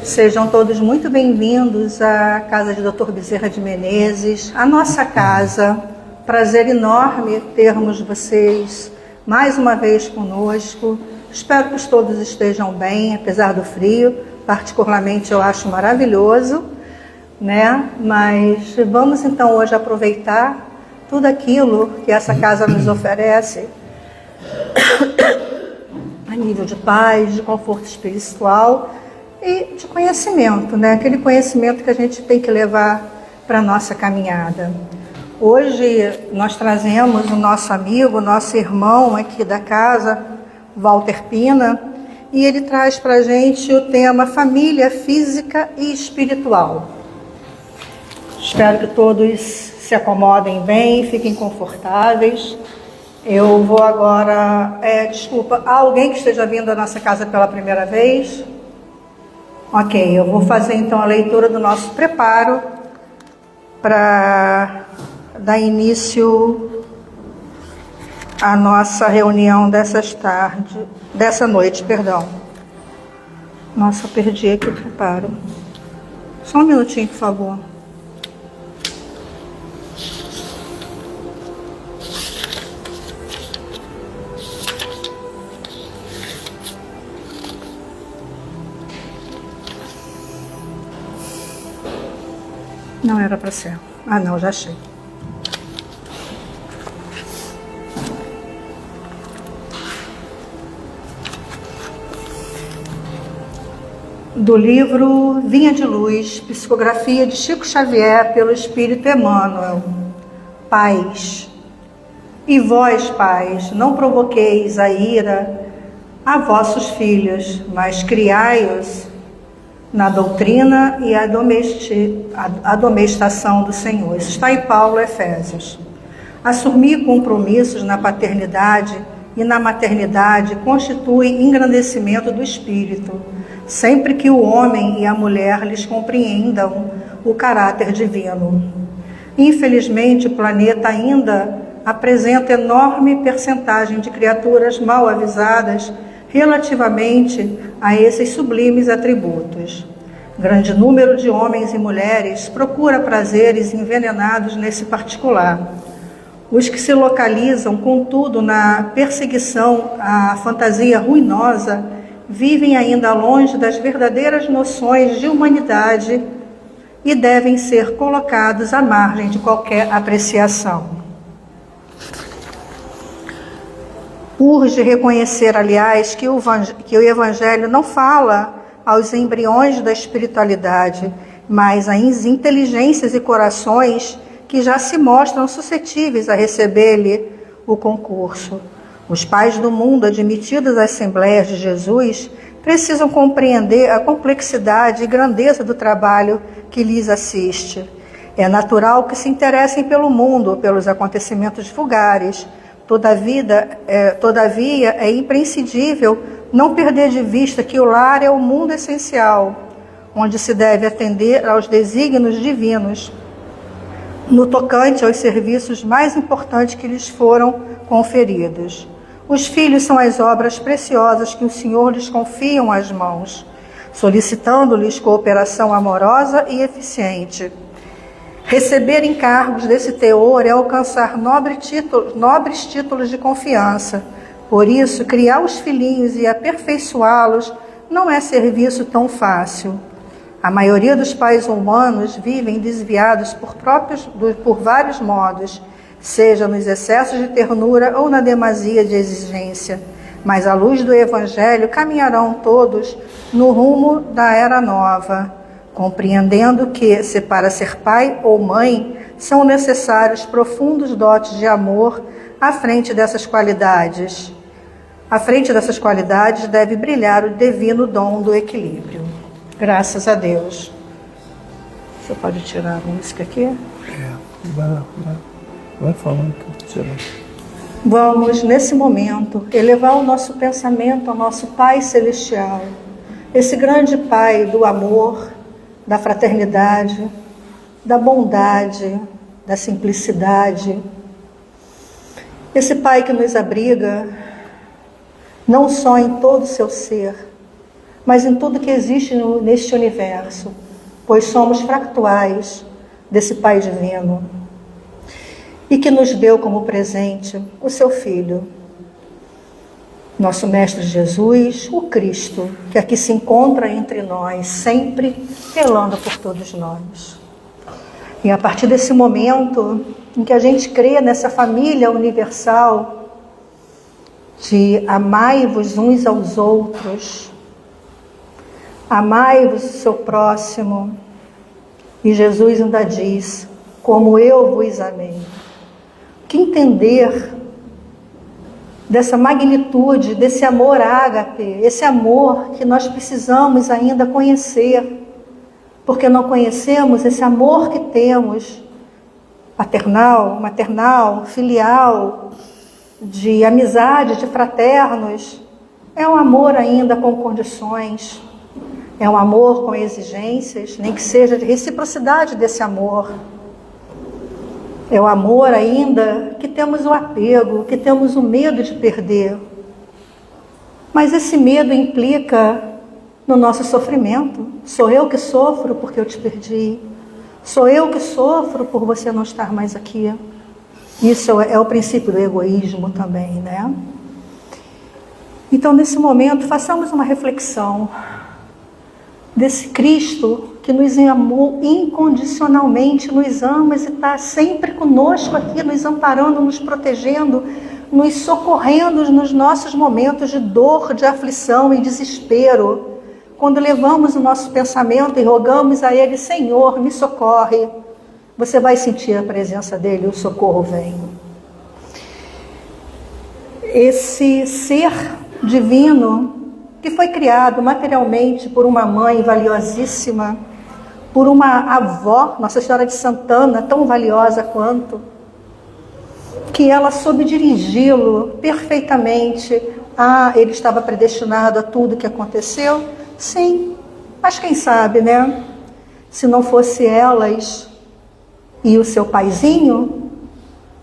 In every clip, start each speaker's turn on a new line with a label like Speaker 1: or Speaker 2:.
Speaker 1: Sejam todos muito bem-vindos à casa de Dr. Bezerra de Menezes, a nossa casa. Prazer enorme termos vocês mais uma vez conosco. Espero que todos estejam bem, apesar do frio. Particularmente eu acho maravilhoso, né? Mas vamos então hoje aproveitar tudo aquilo que essa casa nos oferece a nível de paz, de conforto espiritual e de conhecimento, né? Aquele conhecimento que a gente tem que levar para a nossa caminhada. Hoje nós trazemos o nosso amigo, nosso irmão aqui da casa, Walter Pina, e ele traz para a gente o tema família física e espiritual. Espero que todos se acomodem bem, fiquem confortáveis. Eu vou agora... desculpa, há alguém que esteja vindo à nossa casa pela primeira vez? Ok, eu vou fazer então a leitura do nosso preparo para dar início à nossa reunião dessa noite, perdão. Nossa, eu perdi aqui o preparo. Só um minutinho, por favor. Não era para ser. Ah, não, já achei. Do livro Vinha de Luz, psicografia de Chico Xavier pelo Espírito Emmanuel. Pais. E vós, pais, não provoqueis a ira a vossos filhos, mas criai-os na doutrina e a domesticação do Senhor. Isso está em Paulo, Efésios. Assumir compromissos na paternidade e na maternidade constitui engrandecimento do espírito, sempre que o homem e a mulher lhes compreendam o caráter divino. Infelizmente, o planeta ainda apresenta enorme percentagem de criaturas mal avisadas relativamente a esses sublimes atributos. Grande número de homens e mulheres procura prazeres envenenados nesse particular. Os que se localizam, contudo, na perseguição à fantasia ruinosa, vivem ainda longe das verdadeiras noções de humanidade e devem ser colocados à margem de qualquer apreciação. Urge reconhecer, aliás, que o Evangelho não fala aos embriões da espiritualidade, mas às inteligências e corações que já se mostram suscetíveis a receber-lhe o concurso. Os pais do mundo, admitidos às Assembleias de Jesus, precisam compreender a complexidade e grandeza do trabalho que lhes assiste. É natural que se interessem pelo mundo, pelos acontecimentos vulgares. Todavia, é imprescindível não perder de vista que o lar é o mundo essencial, onde se deve atender aos desígnios divinos, no tocante aos serviços mais importantes que lhes foram conferidos. Os filhos são as obras preciosas que o Senhor lhes confia às mãos, solicitando-lhes cooperação amorosa e eficiente. Receber encargos desse teor é alcançar nobres títulos de confiança. Por isso, criar os filhinhos e aperfeiçoá-los não é serviço tão fácil. A maioria dos pais humanos vivem desviados por vários modos, seja nos excessos de ternura ou na demasia de exigência. Mas à luz do Evangelho caminharão todos no rumo da era nova, compreendendo que, se para ser pai ou mãe, são necessários profundos dotes de amor à frente dessas qualidades. À frente dessas qualidades deve brilhar o divino dom do equilíbrio. Graças a Deus. Você pode tirar a música aqui?
Speaker 2: Vai falando que eu vou tirar.
Speaker 1: Vamos, nesse momento, elevar o nosso pensamento ao nosso Pai Celestial, esse grande Pai do amor, da fraternidade, da bondade, da simplicidade. Esse Pai que nos abriga, não só em todo o seu ser, mas em tudo que existe neste universo, pois somos fractuais desse Pai Divino, e que nos deu como presente o seu Filho, nosso Mestre Jesus, o Cristo, que aqui se encontra entre nós, sempre velando por todos nós. E a partir desse momento em que a gente crê nessa família universal de amai-vos uns aos outros, amai-vos o seu próximo, e Jesus ainda diz, como eu vos amei. Que entender dessa magnitude, desse amor ágape, esse amor que nós precisamos ainda conhecer, porque não conhecemos esse amor que temos, paternal, maternal, filial, de amizade, de fraternos. É um amor ainda com condições, é um amor com exigências, nem que seja de reciprocidade desse amor. É o amor ainda que temos o apego, que temos o medo de perder. Mas esse medo implica no nosso sofrimento. Sou eu que sofro porque eu te perdi. Sou eu que sofro por você não estar mais aqui. Isso é o princípio do egoísmo também, né? Então, nesse momento, façamos uma reflexão desse Cristo que nos amou incondicionalmente, nos ama e está sempre conosco aqui, nos amparando, nos protegendo, nos socorrendo nos nossos momentos de dor, de aflição e desespero. Quando levamos o nosso pensamento e rogamos a Ele, Senhor, me socorre, você vai sentir a presença dEle, o socorro vem. Esse ser divino que foi criado materialmente por uma mãe valiosíssima, por uma avó, Nossa Senhora de Santana, tão valiosa quanto, que ela soube dirigi-lo perfeitamente. Ele estava predestinado a tudo que aconteceu? Sim, mas quem sabe, né? Se não fosse elas e o seu paizinho,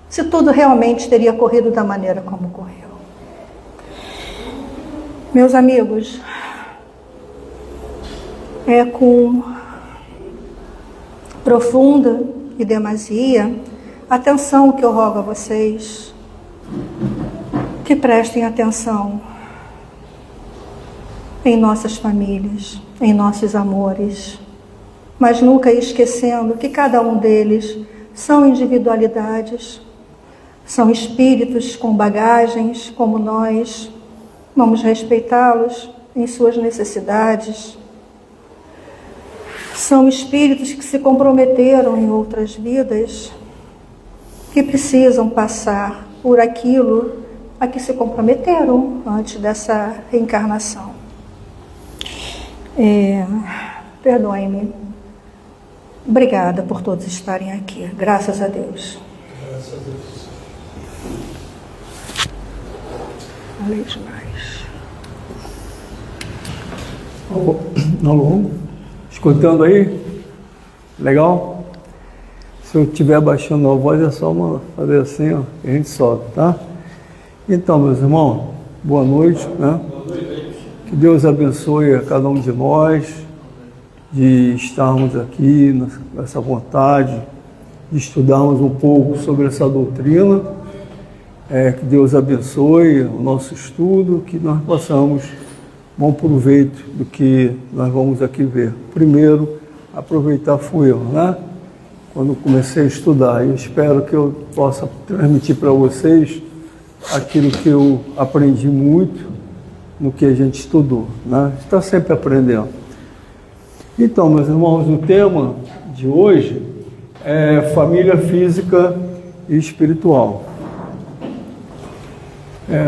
Speaker 1: se tudo realmente teria corrido da maneira como correu. Meus amigos, é com profunda e demasia atenção que eu rogo a vocês que prestem atenção em nossas famílias, em nossos amores, mas nunca esquecendo que cada um deles são individualidades, são espíritos com bagagens como nós. Vamos respeitá-los em suas necessidades. São espíritos que se comprometeram em outras vidas, que precisam passar por aquilo a que se comprometeram antes dessa reencarnação. Perdoem-me. Obrigada por todos estarem aqui. Graças a Deus.
Speaker 2: Graças a Deus.
Speaker 1: Falei demais.
Speaker 2: Alô? Escutando aí? Legal? Se eu estiver baixando a voz, é só fazer assim, ó, que a gente sobe, tá? Então, meus irmãos, boa noite, né? Que Deus abençoe a cada um de nós, de estarmos aqui nessa vontade, de estudarmos um pouco sobre essa doutrina. Que Deus abençoe o nosso estudo, que nós possamos bom proveito do que nós vamos aqui ver. Primeiro, aproveitar fui eu, né? Quando comecei a estudar, eu espero que eu possa transmitir para vocês aquilo que eu aprendi muito no que a gente estudou, né? Está sempre aprendendo. Então, meus irmãos, o tema de hoje é família física e espiritual.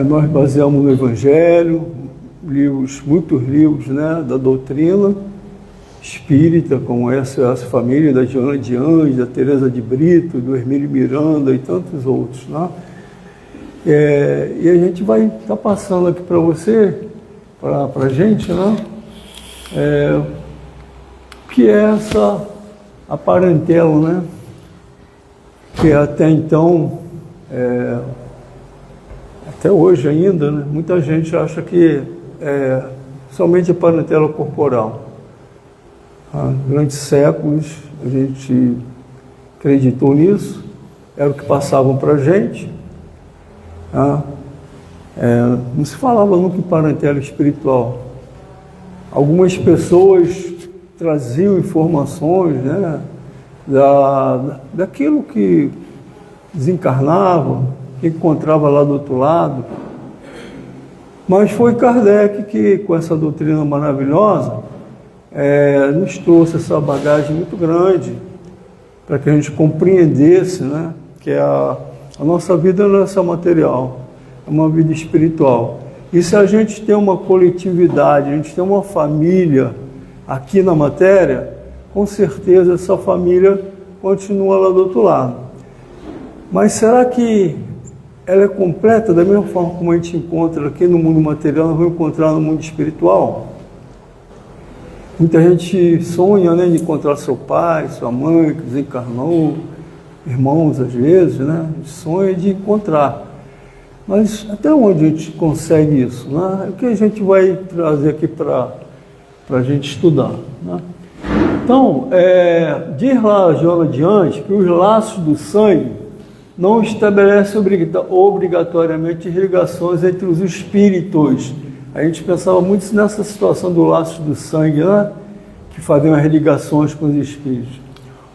Speaker 2: Nós baseamos no Evangelho, muitos livros, né, da doutrina espírita, como essa família da Joana de Anjos, da Teresa de Brito, do Hermílio Miranda e tantos outros, né? E a gente vai estar passando aqui para você, para a gente, né? Que é a parentela, né? Que até então, até hoje ainda, né? Muita gente acha que somente a parentela corporal. Durante séculos a gente acreditou nisso, era o que passavam para a gente. Não se falava nunca em parentela espiritual. Algumas pessoas traziam informações, né, daquilo que desencarnava, que encontrava lá do outro lado. Mas foi Kardec que, com essa doutrina maravilhosa, nos trouxe essa bagagem muito grande para que a gente compreendesse, né, que a nossa vida não é só material, é uma vida espiritual. E se a gente tem uma coletividade, a gente tem uma família aqui na matéria, com certeza essa família continua lá do outro lado. Mas será que ela é completa da mesma forma como a gente encontra aqui no mundo material, nós vamos encontrar no mundo espiritual? Muita gente sonha, né, de encontrar seu pai, sua mãe, que desencarnou, irmãos às vezes, né? Sonha de encontrar. Mas até onde a gente consegue isso, né? É o que a gente vai trazer aqui para a gente estudar, né? Então, diz lá Joana de Anjos que os laços do sangue não estabelecem obrigatoriamente ligações entre os espíritos. A gente pensava muito nessa situação do laço do sangue, né? Que faziam as ligações com os espíritos.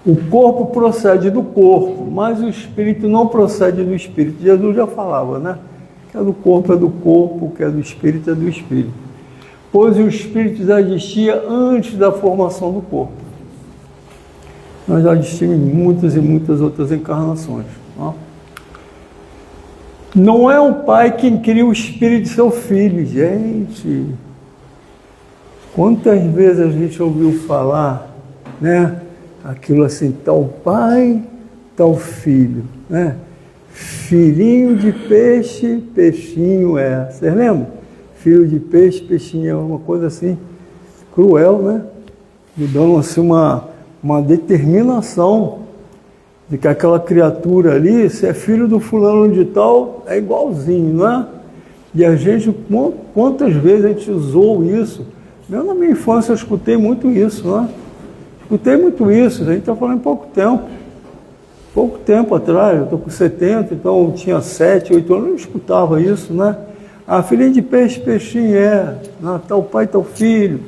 Speaker 2: O corpo procede do corpo, mas o espírito não procede do espírito. Jesus já falava, né? Que é do corpo, que é do espírito, é do espírito. Pois o espírito já existia antes da formação do corpo. Nós já existimos muitas e muitas outras encarnações. Não é o pai quem cria o espírito de seu filho, gente. Quantas vezes a gente ouviu falar, né? Aquilo assim, tal pai, tal filho, né? Filhinho de peixe, peixinho é. Vocês lembram? Filho de peixe, peixinho é uma coisa assim cruel, né? E dando assim uma determinação de que aquela criatura ali, se é filho do fulano de tal, é igualzinho, não é? E a gente, quantas vezes a gente usou isso? Eu, na minha infância, eu escutei muito isso, não é? Escutei muito isso, a gente está falando em pouco tempo atrás, eu estou com 70, então eu tinha 7, 8 anos, eu não escutava isso, né? Filhinho de peixe, peixinho é, tal pai, tal filho,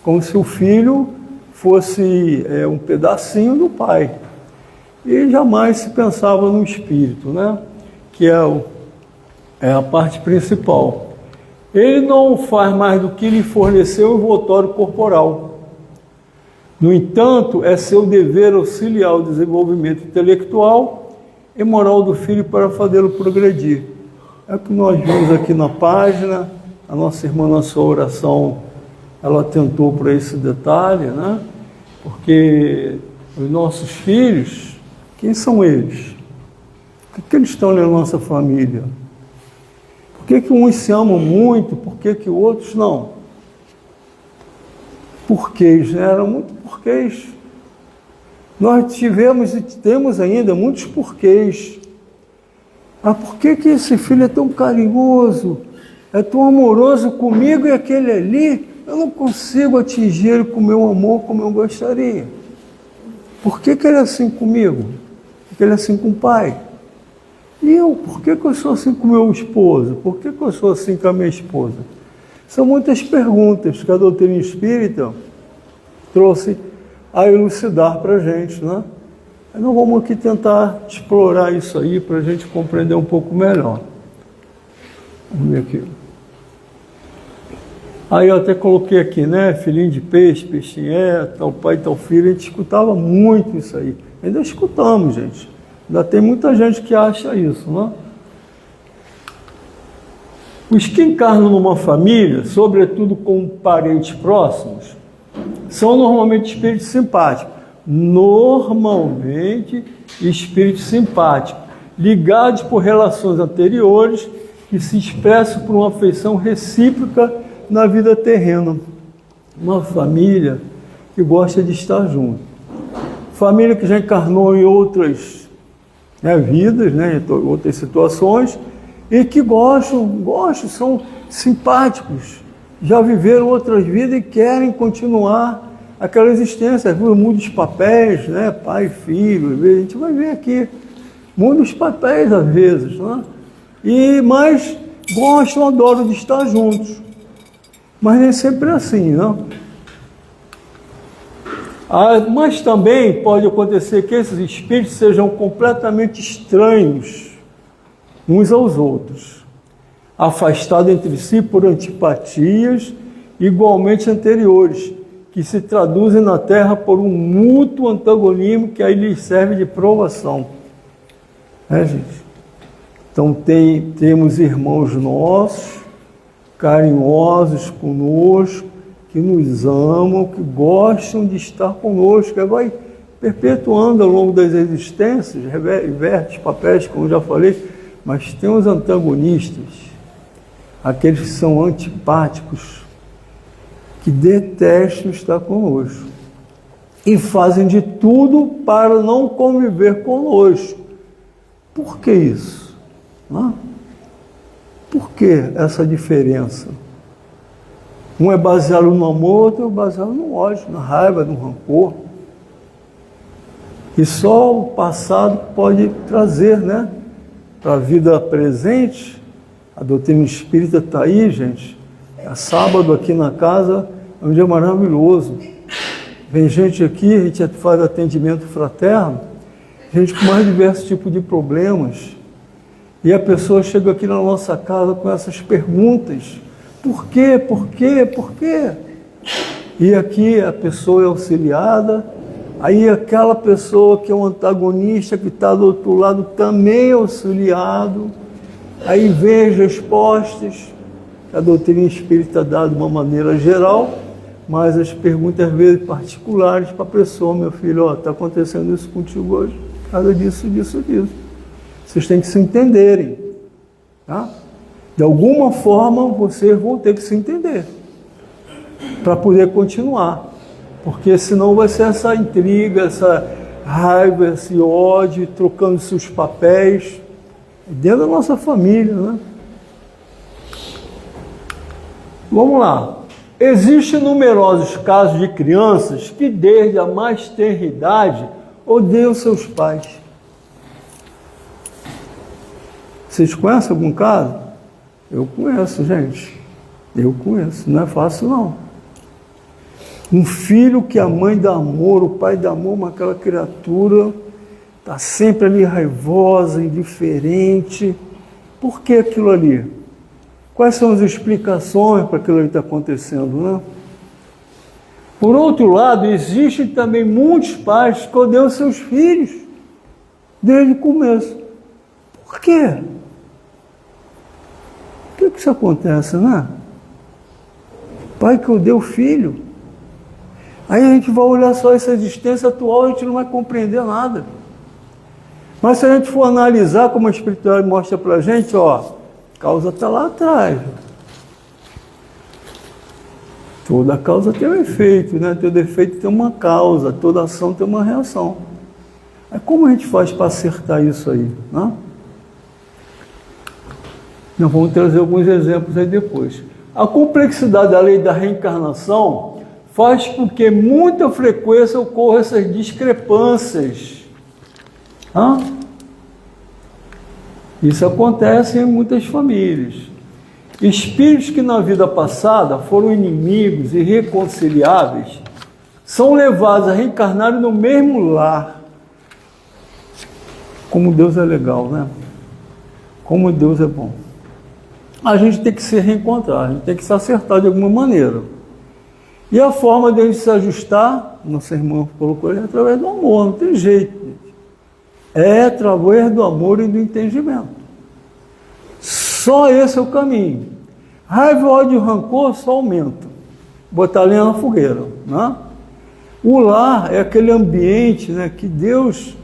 Speaker 2: como se o filho fosse um pedacinho do pai. E jamais se pensava no espírito, né? Que é a parte principal. Ele não faz mais do que lhe forneceu o envoltório corporal. No entanto, é seu dever auxiliar o desenvolvimento intelectual e moral do filho para fazê-lo progredir. É o que nós vimos aqui na página. A nossa irmã, na sua oração, ela atentou para esse detalhe, né? Porque os nossos filhos, quem são eles? Por que eles estão na nossa família? Por que uns se amam muito, por que outros não? Porquês, né? Eram muito porquês. Nós tivemos e temos ainda muitos porquês. Por que esse filho é tão carinhoso, é tão amoroso comigo e aquele ali, eu não consigo atingir ele com o meu amor como eu gostaria? Por que ele é assim comigo? Por que ele é assim com o pai? E eu, por que eu sou assim com o meu esposo? Por que eu sou assim com a minha esposa? São muitas perguntas que a doutrina espírita trouxe a elucidar para a gente, né? Nós vamos aqui tentar explorar isso aí para a gente compreender um pouco melhor. Vamos ver aqui. Aí eu até coloquei aqui, né? Filhinho de peixe, peixinho é, tal pai, tal filho. A gente escutava muito isso aí. Ainda escutamos, gente. Ainda tem muita gente que acha isso, né? Os que encarnam numa família, sobretudo com parentes próximos, são normalmente espíritos simpáticos. Normalmente espíritos simpáticos, ligados por relações anteriores que se expressam por uma afeição recíproca na vida terrena. Uma família que gosta de estar junto. Família que já encarnou em outras vidas, né, em outras situações, e que gostam, são simpáticos, já viveram outras vidas e querem continuar aquela existência. Muda os papéis, né? Pai, filho, a gente vai ver aqui. Muda os papéis às vezes, né? Mas gostam, adoram de estar juntos. Mas nem sempre é assim, não? Mas também pode acontecer que esses espíritos sejam completamente estranhos uns aos outros, afastados entre si por antipatias igualmente anteriores, que se traduzem na Terra por um mútuo antagonismo que aí lhes serve de provação. Gente? Então temos irmãos nossos, carinhosos conosco, que nos amam, que gostam de estar conosco, que vai perpetuando ao longo das existências, reverte os papéis, como já falei, mas tem os antagonistas, aqueles que são antipáticos, que detestam estar conosco e fazem de tudo para não conviver conosco. Por que isso? Por que essa diferença? Um é baseado no amor, outro é baseado no ódio, na raiva, no rancor. E só o passado pode trazer, né, para a vida presente. A doutrina espírita está aí, gente. É sábado aqui na casa, é um dia maravilhoso. Vem gente aqui, a gente faz atendimento fraterno, gente com mais diversos tipos de problemas. E a pessoa chega aqui na nossa casa com essas perguntas. Por quê? Por quê? Por quê? E aqui a pessoa é auxiliada, aí aquela pessoa que é um antagonista, que está do outro lado, também é auxiliado, aí vem as respostas. A doutrina espírita dá de uma maneira geral, mas as perguntas, às vezes, particulares para a pessoa. Meu filho, está acontecendo isso contigo hoje, por causa disso, disso, disso. Vocês têm que se entenderem, tá? De alguma forma, vocês vão ter que se entender para poder continuar, porque senão vai ser essa intriga, essa raiva, esse ódio, trocando seus papéis dentro da nossa família, né? Vamos lá. Existem numerosos casos de crianças que desde a mais tenra idade odeiam seus pais. Vocês conhecem algum caso? Eu conheço, gente. Eu conheço. Não é fácil, não. Um filho que a mãe dá amor, o pai dá amor, mas aquela criatura está sempre ali raivosa, indiferente. Por que aquilo ali? Quais são as explicações para aquilo que está acontecendo, né? Por outro lado, existem também muitos pais que odeiam seus filhos desde o começo. Por quê? Por que isso acontece, né? Pai que odeia o filho. Aí a gente vai olhar só essa existência atual, a gente não vai compreender nada. Mas se a gente for analisar, como a espiritualidade mostra para a gente, a causa está lá atrás. Toda causa tem um efeito, né? Todo efeito tem uma causa, toda ação tem uma reação. Aí como a gente faz para acertar isso aí, né? Nós vamos trazer alguns exemplos aí depois. A complexidade da lei da reencarnação faz com que muita frequência ocorram essas discrepâncias. Isso acontece em muitas famílias. Espíritos que na vida passada foram inimigos irreconciliáveis são levados a reencarnar no mesmo lar. Como Deus é legal, né? Como Deus é bom. A gente tem que se reencontrar, a gente tem que se acertar de alguma maneira. E a forma de a gente se ajustar, nossa irmã colocou, é através do amor, não tem jeito. É através do amor e do entendimento. Só esse é o caminho. Raiva, ódio e rancor só aumentam. Botar lenha na fogueira, né? O lar é aquele ambiente, né, que Deus,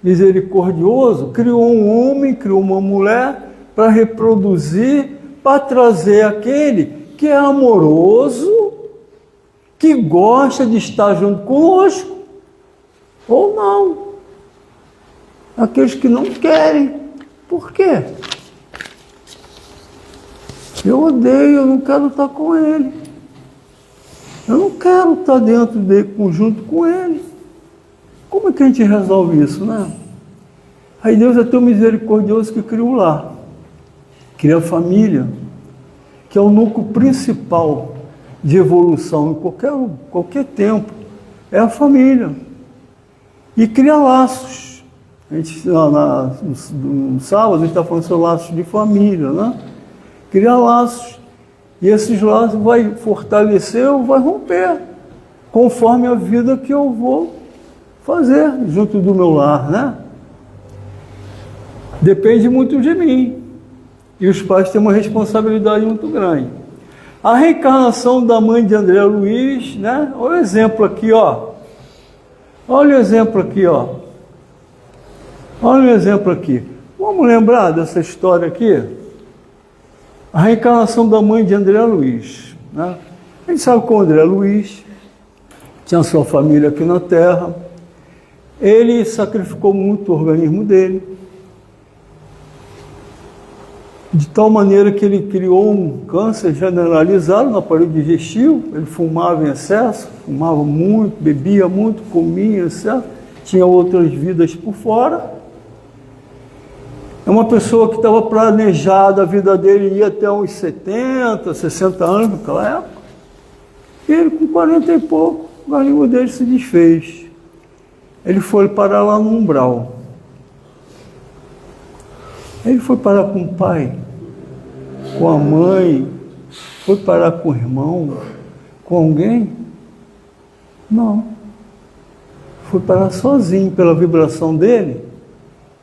Speaker 2: misericordioso, criou um homem, criou uma mulher para reproduzir, para trazer aquele que é amoroso, que gosta de estar junto conosco, ou não. Aqueles que não querem. Por quê? Eu odeio, eu não quero estar com ele. Eu não quero estar dentro dele, junto com ele. Como é que a gente resolve isso, né? Aí Deus é tão misericordioso que cria o lar, cria a família, que é o núcleo principal de evolução em qualquer tempo, é a família. E cria laços. A gente, no sábado, a gente está falando sobre laços de família, né? Cria laços. E esses laços vai fortalecer ou vai romper, conforme a vida que eu vou fazer junto do meu lar, né? Depende muito de mim. E os pais têm uma responsabilidade muito grande. A reencarnação da mãe de André Luiz, né? Olha o exemplo aqui, ó. Olha o exemplo aqui, ó. Olha o exemplo aqui. Vamos lembrar dessa história aqui? A reencarnação da mãe de André Luiz, né? A gente sabe que o André Luiz tinha sua família aqui na Terra. Ele sacrificou muito o organismo dele, de tal maneira que ele criou um câncer generalizado no aparelho digestivo. Ele fumava em excesso, fumava muito, bebia muito, comia em excesso, tinha outras vidas por fora. É uma pessoa que estava planejada, a vida dele ia até uns 70, 60 anos naquela época. E ele, com 40 e pouco, o organismo dele se desfez. Ele foi parar lá no umbral. Ele foi parar com o pai, com a mãe, foi parar com o irmão, com alguém? Não. Foi parar sozinho, pela vibração dele,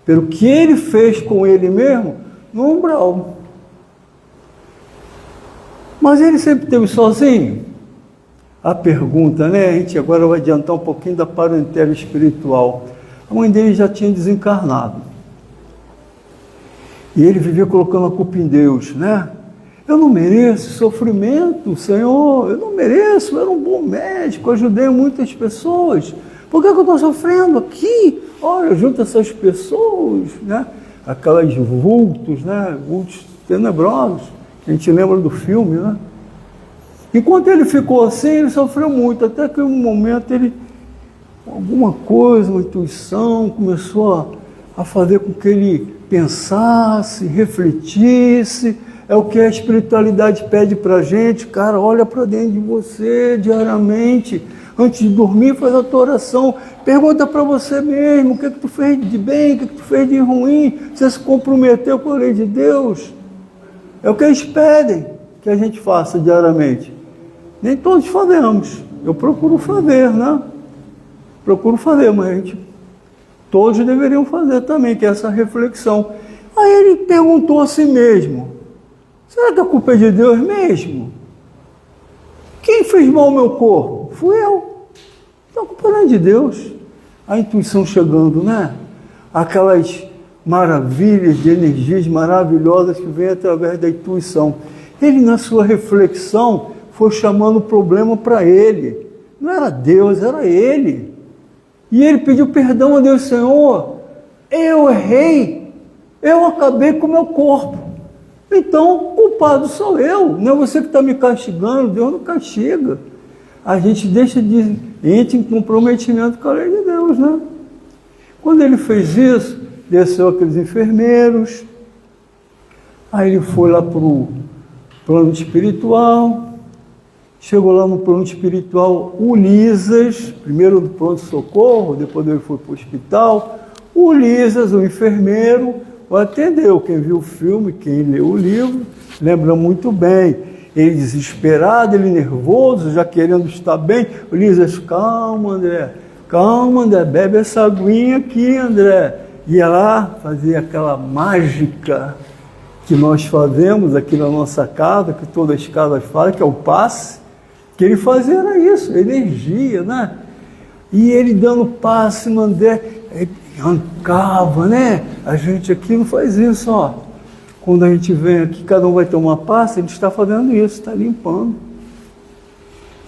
Speaker 2: pelo que ele fez com ele mesmo, no umbral. Mas ele sempre esteve sozinho? A pergunta, né? A gente agora vai adiantar um pouquinho da parentela espiritual. A mãe dele já tinha desencarnado. E ele vivia colocando a culpa em Deus, né? Eu não mereço sofrimento, Senhor, eu não mereço, eu era um bom médico, ajudei muitas pessoas. Por que eu estou sofrendo aqui? Olha, junto a essas pessoas, né? Aquelas vultos, né? Vultos tenebrosos, que a gente lembra do filme, né? Enquanto ele ficou assim, ele sofreu muito, até que em um momento ele, alguma coisa, uma intuição, começou a fazer com que ele pensasse, refletisse. É o que a espiritualidade pede para a gente, cara, olha para dentro de você diariamente, antes de dormir faz a tua oração, pergunta para você mesmo, o que tu fez de bem, o que tu fez de ruim, você se comprometeu com a lei de Deus. É o que eles pedem que a gente faça diariamente. Nem todos fazemos, eu procuro fazer, né? Procuro fazer, mas todos deveriam fazer também, que é essa reflexão. Aí ele perguntou a si mesmo, será que a culpa é de Deus mesmo? Quem fez mal ao meu corpo? Fui eu. Então a culpa não é de Deus. A intuição chegando, né? Aquelas maravilhas de energias maravilhosas que vêm através da intuição. Ele, na sua reflexão, foi chamando o problema para ele. Não era Deus, era ele. E ele pediu perdão a Deus, Senhor, eu errei, eu acabei com o meu corpo. Então, culpado sou eu, não é você que está me castigando, Deus não castiga. A gente entra em comprometimento com a lei de Deus, né? Quando ele fez isso, desceu aqueles enfermeiros, aí ele foi lá para o plano espiritual, chegou lá no plano espiritual, Ulisses, primeiro no pronto-socorro, depois ele foi para o hospital, Ulisses, o enfermeiro, o atendeu. Quem viu o filme, quem leu o livro, lembra muito bem. Ele desesperado, ele nervoso, já querendo estar bem. Ulisses, calma, André, bebe essa aguinha aqui, André. Ia lá, fazia aquela mágica que nós fazemos aqui na nossa casa, que todas as casas fazem, que é o passe. Que ele fazia era isso, energia, né? E ele dando passe no André, arrancava, né? A gente aqui não faz isso, ó. Quando a gente vem aqui, cada um vai ter uma pasta, a gente está fazendo isso, está limpando.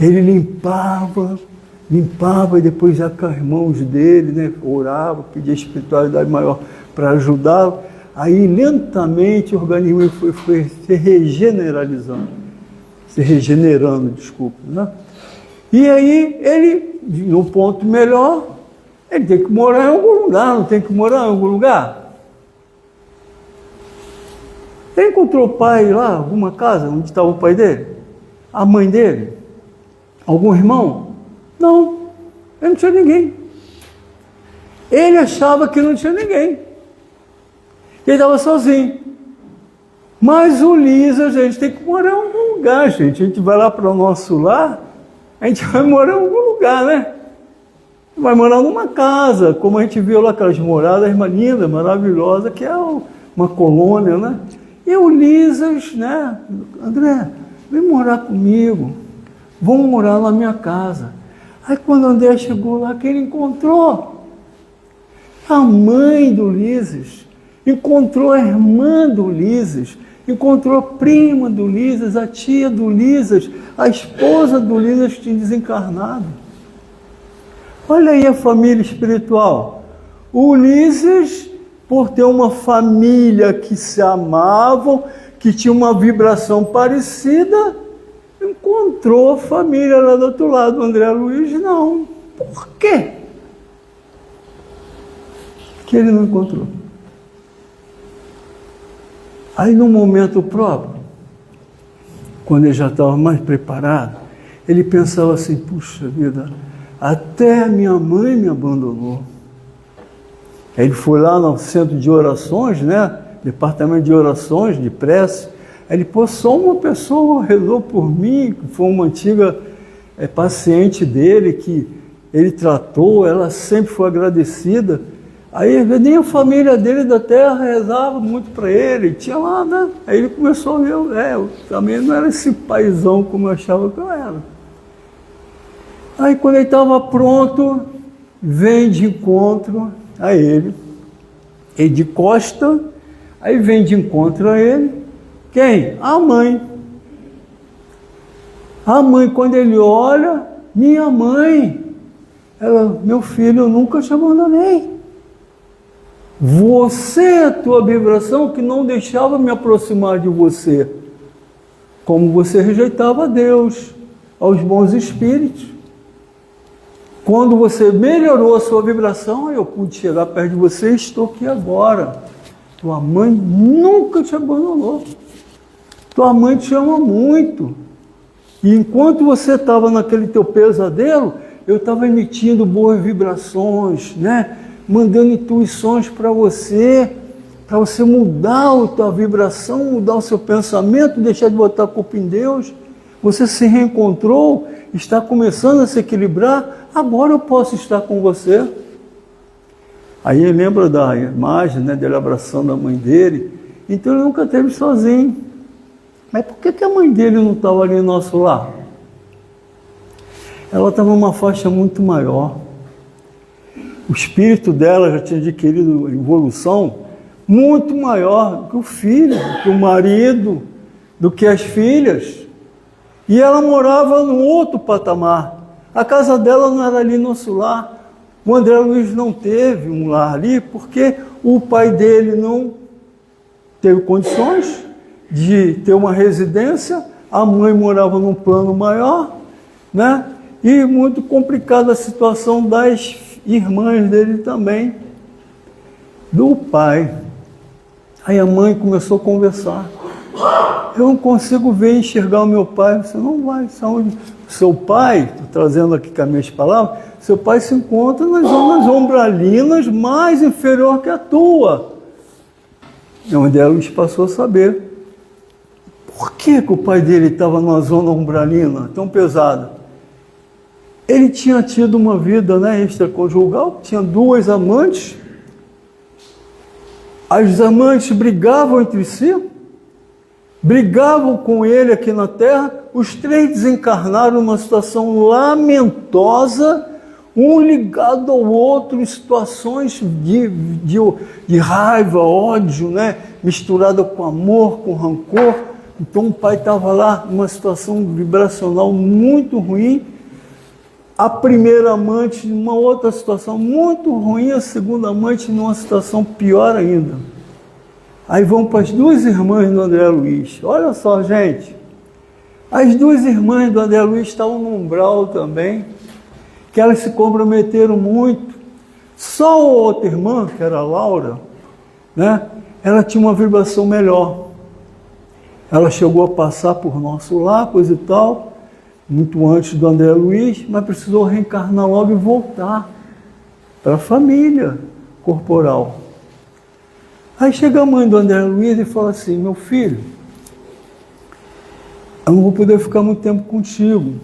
Speaker 2: Ele limpava e depois já com as mãos dele, né? Orava, pedia espiritualidade maior para ajudá-lo. Aí lentamente o organismo foi se regenerando, desculpa, né? E aí ele, no ponto melhor, ele tem que morar em algum lugar, não tem que morar em algum lugar? Ele encontrou o pai lá, alguma casa, onde estava o pai dele? A mãe dele? Algum irmão? Não, ele não tinha ninguém. Ele achava que não tinha ninguém. Ele estava sozinho. Mas o Lísias, a gente tem que morar em algum lugar, gente. A gente vai lá para o nosso lar, a gente vai morar em algum lugar, né? Vai morar numa casa, como a gente viu lá, aquelas moradas lindas, maravilhosas, que é uma colônia, né? E o Lísias, né? André, vem morar comigo. Vamos morar na minha casa. Aí quando o André chegou lá, que ele encontrou? A mãe do Lísias. Encontrou a irmã do Lísias. Encontrou a prima do Lísias, a tia do Lísias, a esposa do Lísias que tinha desencarnado. Olha aí a família espiritual. O Lísias, por ter uma família que se amavam, que tinha uma vibração parecida, encontrou a família lá do outro lado. O André Luiz não. Por quê que ele não encontrou? Aí, no momento próprio, quando ele já estava mais preparado, ele pensava assim, puxa vida, até a minha mãe me abandonou. Aí ele foi lá no centro de orações, né? Departamento de orações, de prece. Aí ele, pô, só uma pessoa rezou por mim, que foi uma antiga paciente dele, que ele tratou, ela sempre foi agradecida. Aí nem a família dele da terra rezava muito para ele, tinha lá, né? Aí ele começou a ver, eu também não era esse paizão como eu achava que eu era. Aí quando ele estava pronto, vem de encontro a ele de costa, aí vem de encontro a ele, quem? A mãe. A mãe, quando ele olha, minha mãe, ela, meu filho, eu nunca te abandonei. Você é a tua vibração que não deixava me aproximar de você, como você rejeitava a Deus, aos bons espíritos. Quando você melhorou a sua vibração, eu pude chegar perto de você e estou aqui agora. Tua mãe nunca te abandonou. Tua mãe te ama muito. E enquanto você estava naquele teu pesadelo, eu estava emitindo boas vibrações, né? Mandando intuições para você mudar a tua vibração, mudar o seu pensamento, deixar de botar a culpa em Deus. Você se reencontrou, está começando a se equilibrar, agora eu posso estar com você. Aí ele lembra da imagem, né, dele abraçando a mãe dele, então ele nunca esteve sozinho. Mas por que a mãe dele não estava ali no nosso lar? Ela estava numa faixa muito maior. O espírito dela já tinha adquirido evolução muito maior do que o filho, do que o marido, do que as filhas. E ela morava num outro patamar. A casa dela não era ali no nosso lar. O André Luiz não teve um lar ali porque o pai dele não teve condições de ter uma residência. A mãe morava num plano maior, né? E muito complicada a situação das irmãs dele também, do pai. Aí a mãe começou a conversar. Eu não consigo ver e enxergar o meu pai. Você não vai, saúde. Seu pai, estou trazendo aqui com as minhas palavras, seu pai se encontra nas zonas umbralinas mais inferior que a tua. E onde ela passou a saber. Por que o pai dele estava numa zona umbralina tão pesada? Ele tinha tido uma vida, né, extraconjugal, tinha 2 amantes. As amantes brigavam entre si, brigavam com ele aqui na Terra. Os 3 desencarnaram numa situação lamentosa, um ligado ao outro, em situações de raiva, ódio, né, misturada com amor, com rancor. Então o pai estava lá numa situação vibracional muito ruim. A primeira amante numa outra situação muito ruim, a segunda amante numa situação pior ainda. Aí vão para as 2 irmãs do André Luiz. Olha só, gente. As duas irmãs do André Luiz estavam no umbral também, que elas se comprometeram muito. Só a outra irmã, que era a Laura, né, ela tinha uma vibração melhor. Ela chegou a passar por nosso lar, coisa e tal, muito antes do André Luiz, mas precisou reencarnar logo e voltar para a família corporal. Aí chega a mãe do André Luiz e fala assim: meu filho, eu não vou poder ficar muito tempo contigo,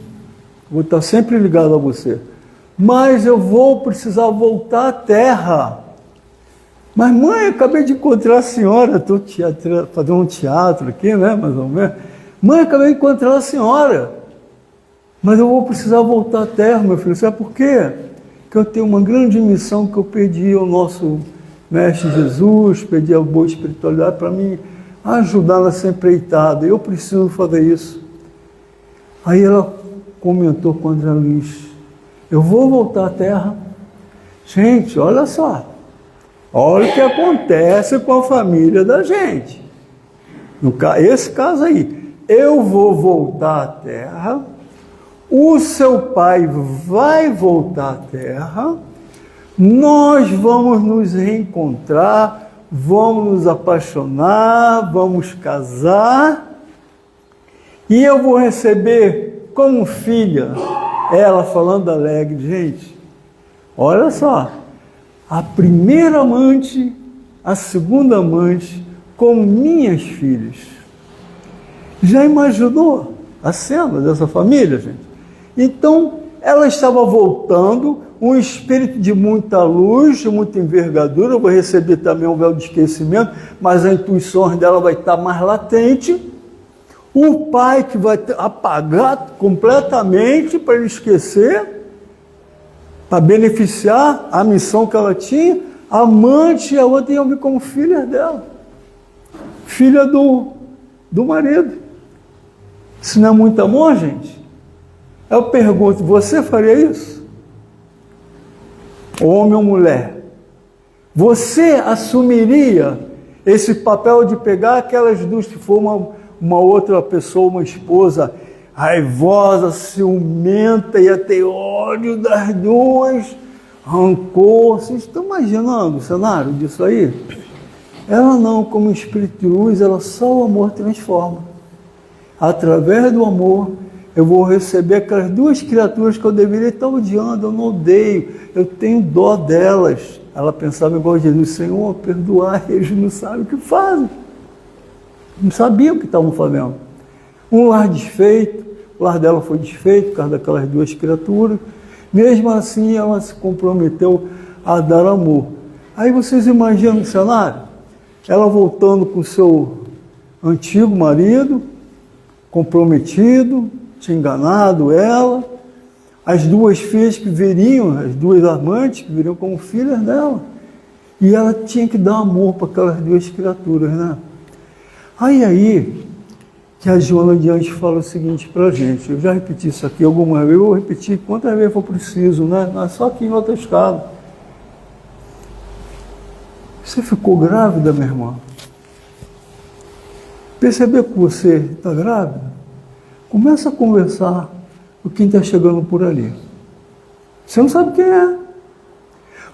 Speaker 2: vou estar sempre ligado a você, mas eu vou precisar voltar à Terra. Mas mãe, eu acabei de encontrar a senhora, estou fazendo um teatro aqui, né, mais ou menos. Mãe, eu acabei de encontrar a senhora, mas eu vou precisar voltar à Terra, meu filho. Sabe por quê? Porque eu tenho uma grande missão que eu pedi ao nosso Mestre Jesus, pedi a boa espiritualidade para me ajudar nessa empreitada. Eu preciso fazer isso. Aí ela comentou com o André Luiz: eu vou voltar à Terra. Gente, olha só. Olha o que acontece com a família da gente. Esse caso aí. Eu vou voltar à Terra, o seu pai vai voltar à Terra, nós vamos nos reencontrar, vamos nos apaixonar, vamos casar, e eu vou receber como filha, ela falando alegre, gente, olha só, a primeira amante, a segunda amante, como minhas filhas. Já imaginou a cena dessa família, gente? Então, ela estava voltando, um espírito de muita luz, de muita envergadura, eu vou receber também um véu de esquecimento, mas a intuição dela vai estar mais latente. O pai que vai apagar completamente para ele esquecer, para beneficiar a missão que ela tinha, a amante e a outra iam vir como filhas dela, filha do marido. Isso não é muito amor, gente? Eu pergunto, você faria isso? Homem ou mulher? Você assumiria esse papel de pegar aquelas duas, que for uma outra pessoa, uma esposa raivosa, ciumenta, ia ter ódio das duas, rancor? Vocês estão imaginando o cenário disso aí? Ela não, como espírito de luz, ela só o amor transforma. Através do amor, eu vou receber aquelas duas criaturas que eu deveria estar odiando, eu não odeio, eu tenho dó delas. Ela pensava igual Jesus: Senhor, perdoar, eles não sabem o que fazem. Não sabiam o que estavam fazendo. Um lar desfeito, o lar dela foi desfeito por causa daquelas duas criaturas. Mesmo assim, ela se comprometeu a dar amor. Aí vocês imaginam o cenário? Ela voltando com o seu antigo marido, comprometido, tinha enganado ela, as duas filhas que viriam, as duas amantes que viriam como filhas dela, e ela tinha que dar amor para aquelas duas criaturas, né? Aí que a Joana de Anjos fala o seguinte para a gente, eu já repeti isso aqui algumas vezes, eu vou repetir quantas vezes for preciso, né? Não é só aqui em outra escada. Você ficou grávida, minha irmã? Percebeu que você está grávida? Começa a conversar com quem está chegando por ali. Você não sabe quem é.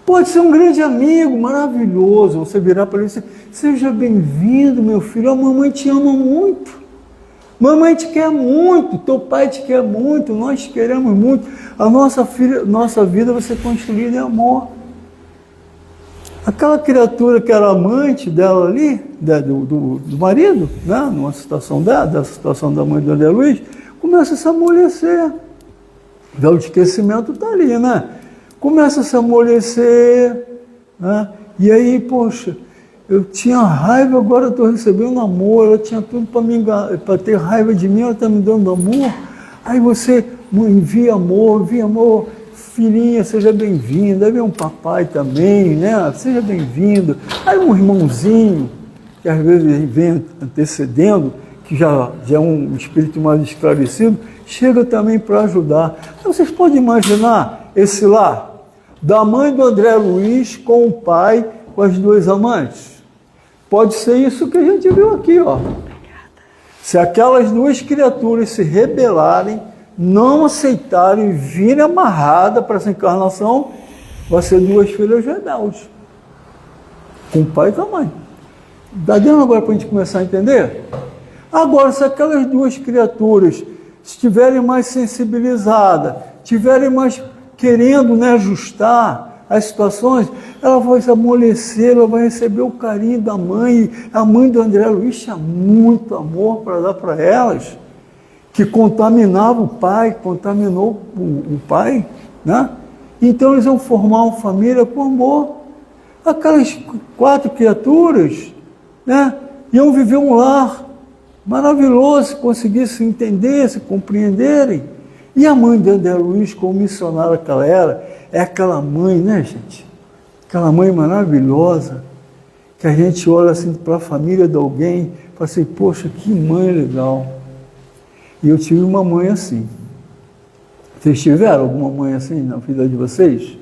Speaker 2: Pode ser um grande amigo, maravilhoso. Você virar para ele e dizer: seja bem-vindo, meu filho. A mamãe te ama muito. Mamãe te quer muito. Teu pai te quer muito. Nós te queremos muito. A nossa vida vai ser construída em amor. Aquela criatura que era amante dela ali, do marido, né, numa situação da situação da mãe do André Luiz, começa a se amolecer. O véu de esquecimento está ali, né? Começa a se amolecer, né? E aí, poxa, eu tinha raiva, agora eu estou recebendo amor, ela tinha tudo para ter raiva de mim, ela está me dando amor. Aí você envia amor, filhinha, seja bem-vinda. Aí vem um papai também, né? Seja bem-vindo. Aí um irmãozinho, que às vezes vem antecedendo, que já é um espírito mais esclarecido, chega também para ajudar. Então, vocês podem imaginar esse lar da mãe do André Luiz com o pai, com as duas amantes? Pode ser isso que a gente viu aqui, ó. Se aquelas duas criaturas se rebelarem, não aceitarem e virem amarradas para essa encarnação, vai ser duas filhas rebeldes, com o pai e com a mãe. Dá dentro agora para a gente começar a entender? Agora, se aquelas duas criaturas estiverem mais sensibilizadas, estiverem mais querendo, né, ajustar as situações, ela vai se amolecer, ela vai receber o carinho da mãe. A mãe do André Luiz tinha muito amor para dar para elas, que contaminava o pai, contaminou o pai, né? Então eles vão formar uma família com amor. Aquelas 4 criaturas, né, iam viver um lar maravilhoso, se conseguissem entender, se compreenderem. E a mãe de André Luiz, como missionária que ela era, é aquela mãe, né, gente? Aquela mãe maravilhosa, que a gente olha assim para a família de alguém e fala assim, poxa, que mãe legal. E eu tive uma mãe assim. Vocês tiveram alguma mãe assim na vida de vocês?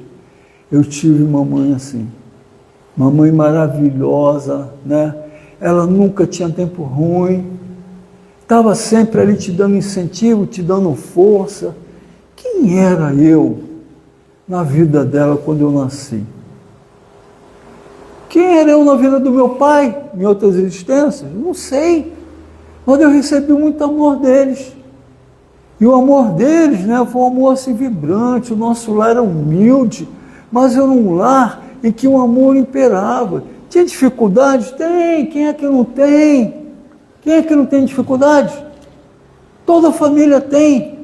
Speaker 2: Eu tive uma mãe assim. Uma mãe maravilhosa, né? Ela nunca tinha tempo ruim. Estava sempre ali te dando incentivo, te dando força. Quem era eu na vida dela quando eu nasci? Quem era eu na vida do meu pai, em outras existências? Não sei. Mas eu recebi muito amor deles. E o amor deles, né, foi um amor assim vibrante. O nosso lar era humilde, mas era um lar em que o amor imperava. Tinha dificuldades? Tem. Quem é que não tem? Quem é que não tem dificuldade? Toda família tem.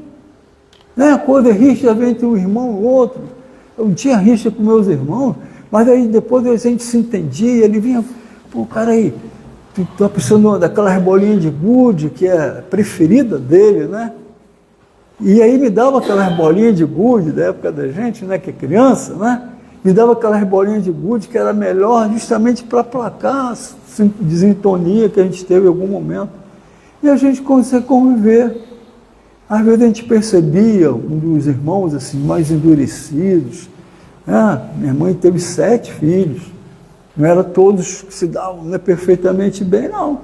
Speaker 2: Né? Quando é rixa entre um irmão e o outro. Eu não tinha rixa com meus irmãos, mas aí depois a gente se entendia. Ele vinha, pô, cara aí, tu tá precisando daquelas bolinhas de gude, que é a preferida dele, né? E aí me dava aquelas bolinhas de gude da época da gente, né, que é criança, né? Me dava aquelas bolinhas de gude que era melhor justamente para aplacar a desintonia que a gente teve em algum momento. E a gente conseguia conviver. Às vezes a gente percebia um dos irmãos assim, mais endurecidos. Minha mãe teve 7 filhos. Não eram todos que se davam, né, perfeitamente bem, não.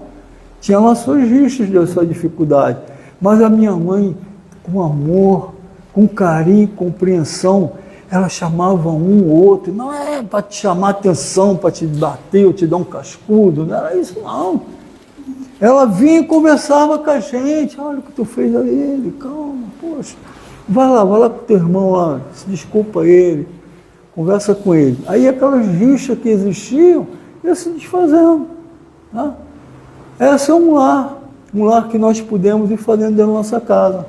Speaker 2: Tinha lá suas rixas, deu sua dificuldade. Mas a minha mãe, com amor, com carinho, compreensão, ela chamava um ou outro, não é para te chamar atenção, para te bater ou te dar um cascudo, não era isso não. Ela vinha e conversava com a gente, olha o que tu fez a ele, calma, poxa, vai lá com teu irmão lá, se desculpa a ele, conversa com ele. Aí aquelas rixas que existiam, iam se desfazendo. Tá? Esse é um lar que nós podemos ir fazendo dentro da nossa casa.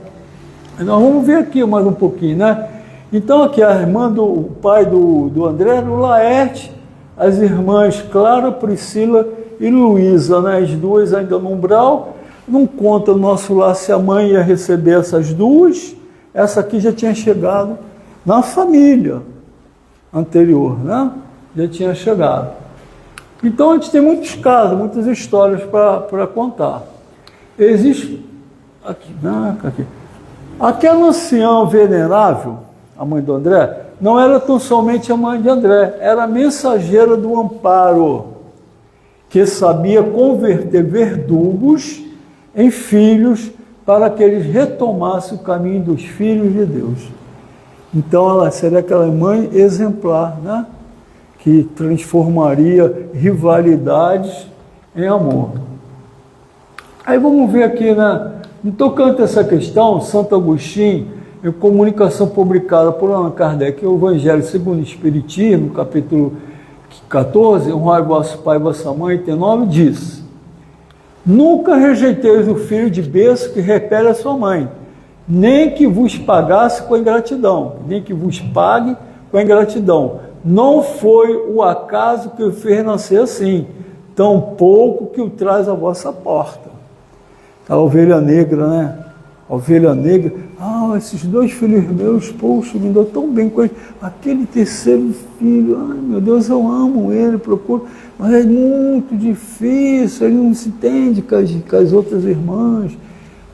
Speaker 2: Nós vamos ver aqui mais um pouquinho, né? Então aqui a irmã o pai do André era o Laerte, as irmãs Clara, Priscila e Luísa, né? As duas ainda no umbral. Não conta o nosso lar se a mãe ia receber essas duas, essa aqui já tinha chegado na família anterior, né? Já tinha chegado. Então a gente tem muitos casos, muitas histórias para contar. Existe aqui. Aquela anciã venerável, a mãe do André, não era tão somente a mãe de André, era a mensageira do amparo, que sabia converter verdugos em filhos para que eles retomassem o caminho dos filhos de Deus. Então ela seria aquela mãe exemplar, né? Que transformaria rivalidades em amor. Aí vamos ver aqui, né? No tocante a essa questão, Santo Agostinho, em comunicação publicada por Allan Kardec, o Evangelho segundo o Espiritismo, capítulo 14, honrai vosso pai e vossa mãe, tem 9, diz: nunca rejeiteis o filho de berço que repele a sua mãe, nem que vos pagasse com ingratidão, nem que vos pague com ingratidão. Não foi o acaso que o fez nascer assim, tampouco que o traz à vossa porta. A ovelha negra, né? A ovelha negra, esses 2 filhos meus, poxa, me dou tão bem com eles. Aquele terceiro filho, ai meu Deus, eu amo ele, procuro, mas é muito difícil, ele não se entende com as outras irmãs.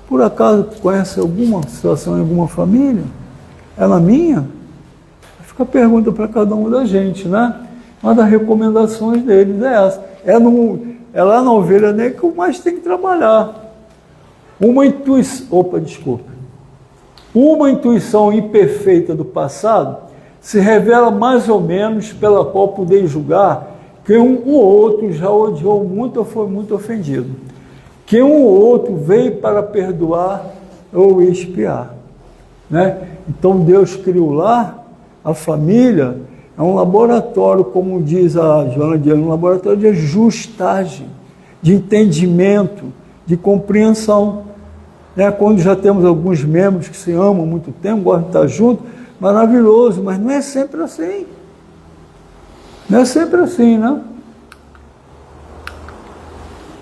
Speaker 2: Por acaso conhece alguma situação em alguma família? É na minha? Fica a pergunta para cada um da gente, né? Uma das recomendações deles é essa. É lá na ovelha negra que o mais tem que trabalhar. Uma intuição imperfeita do passado se revela mais ou menos pela qual poder julgar que um ou outro já odiou muito ou foi muito ofendido, que um ou outro veio para perdoar ou expiar, né? Então Deus criou lá a família, é um laboratório, como diz a Joana de um laboratório de ajustagem, de entendimento, de compreensão, né? Quando já temos alguns membros que se amam há muito tempo, gostam de estar juntos, maravilhoso, mas não é sempre assim. Não é sempre assim, né?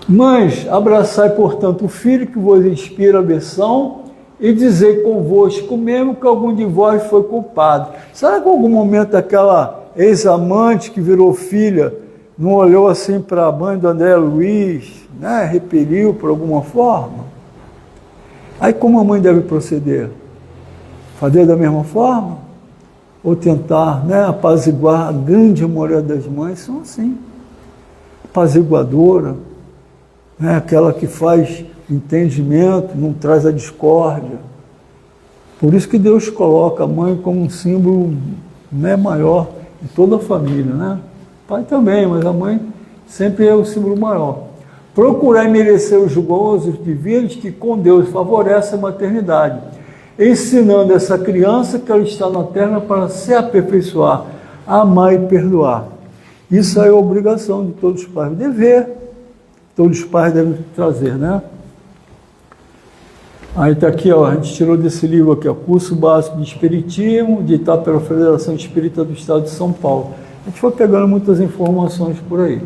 Speaker 2: Mães, abraçai, portanto, o filho que vos inspira a aversão e dizei convosco mesmo que algum de vós foi culpado. Será que em algum momento aquela ex-amante que virou filha não olhou assim para a mãe do André Luiz, né? Repeliu por alguma forma? Aí como a mãe deve proceder? Fazer da mesma forma? Ou tentar, né, apaziguar? A grande maioria das mães são assim. Apaziguadora, né, aquela que faz entendimento, não traz a discórdia. Por isso que Deus coloca a mãe como um símbolo, né, maior em toda a família, né? O pai também, mas a mãe sempre é o símbolo maior. Procurar merecer os gozos divinos que com Deus favorece a maternidade, ensinando essa criança que ela está na terra para se aperfeiçoar, amar e perdoar. Isso é a obrigação de todos os pais, dever. Todos os pais devem trazer, né? Aí está aqui, ó, a gente tirou desse livro aqui, ó, Curso Básico de Espiritismo, ditado pela Federação Espírita do Estado de São Paulo. A gente foi pegando muitas informações por aí.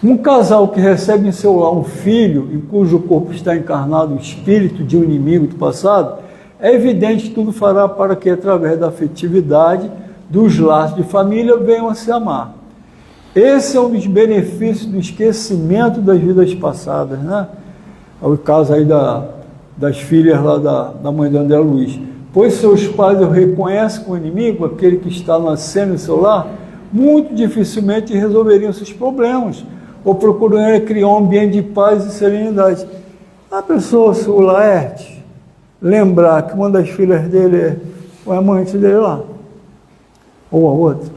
Speaker 2: Um casal que recebe em seu lar um filho, em cujo corpo está encarnado o espírito de um inimigo do passado, é evidente que tudo fará para que, através da afetividade, dos laços de família, venham a se amar. Esse é um dos benefícios do esquecimento das vidas passadas, né? É o caso aí das filhas lá da mãe do André Luiz. Pois seus pais o reconhecem como inimigo, aquele que está nascendo em seu lar, muito dificilmente resolveriam seus problemas, ou procurariam criar um ambiente de paz e serenidade. A pessoa, se o Laerte lembrar que uma das filhas dele é a amante dele lá, ou a outra,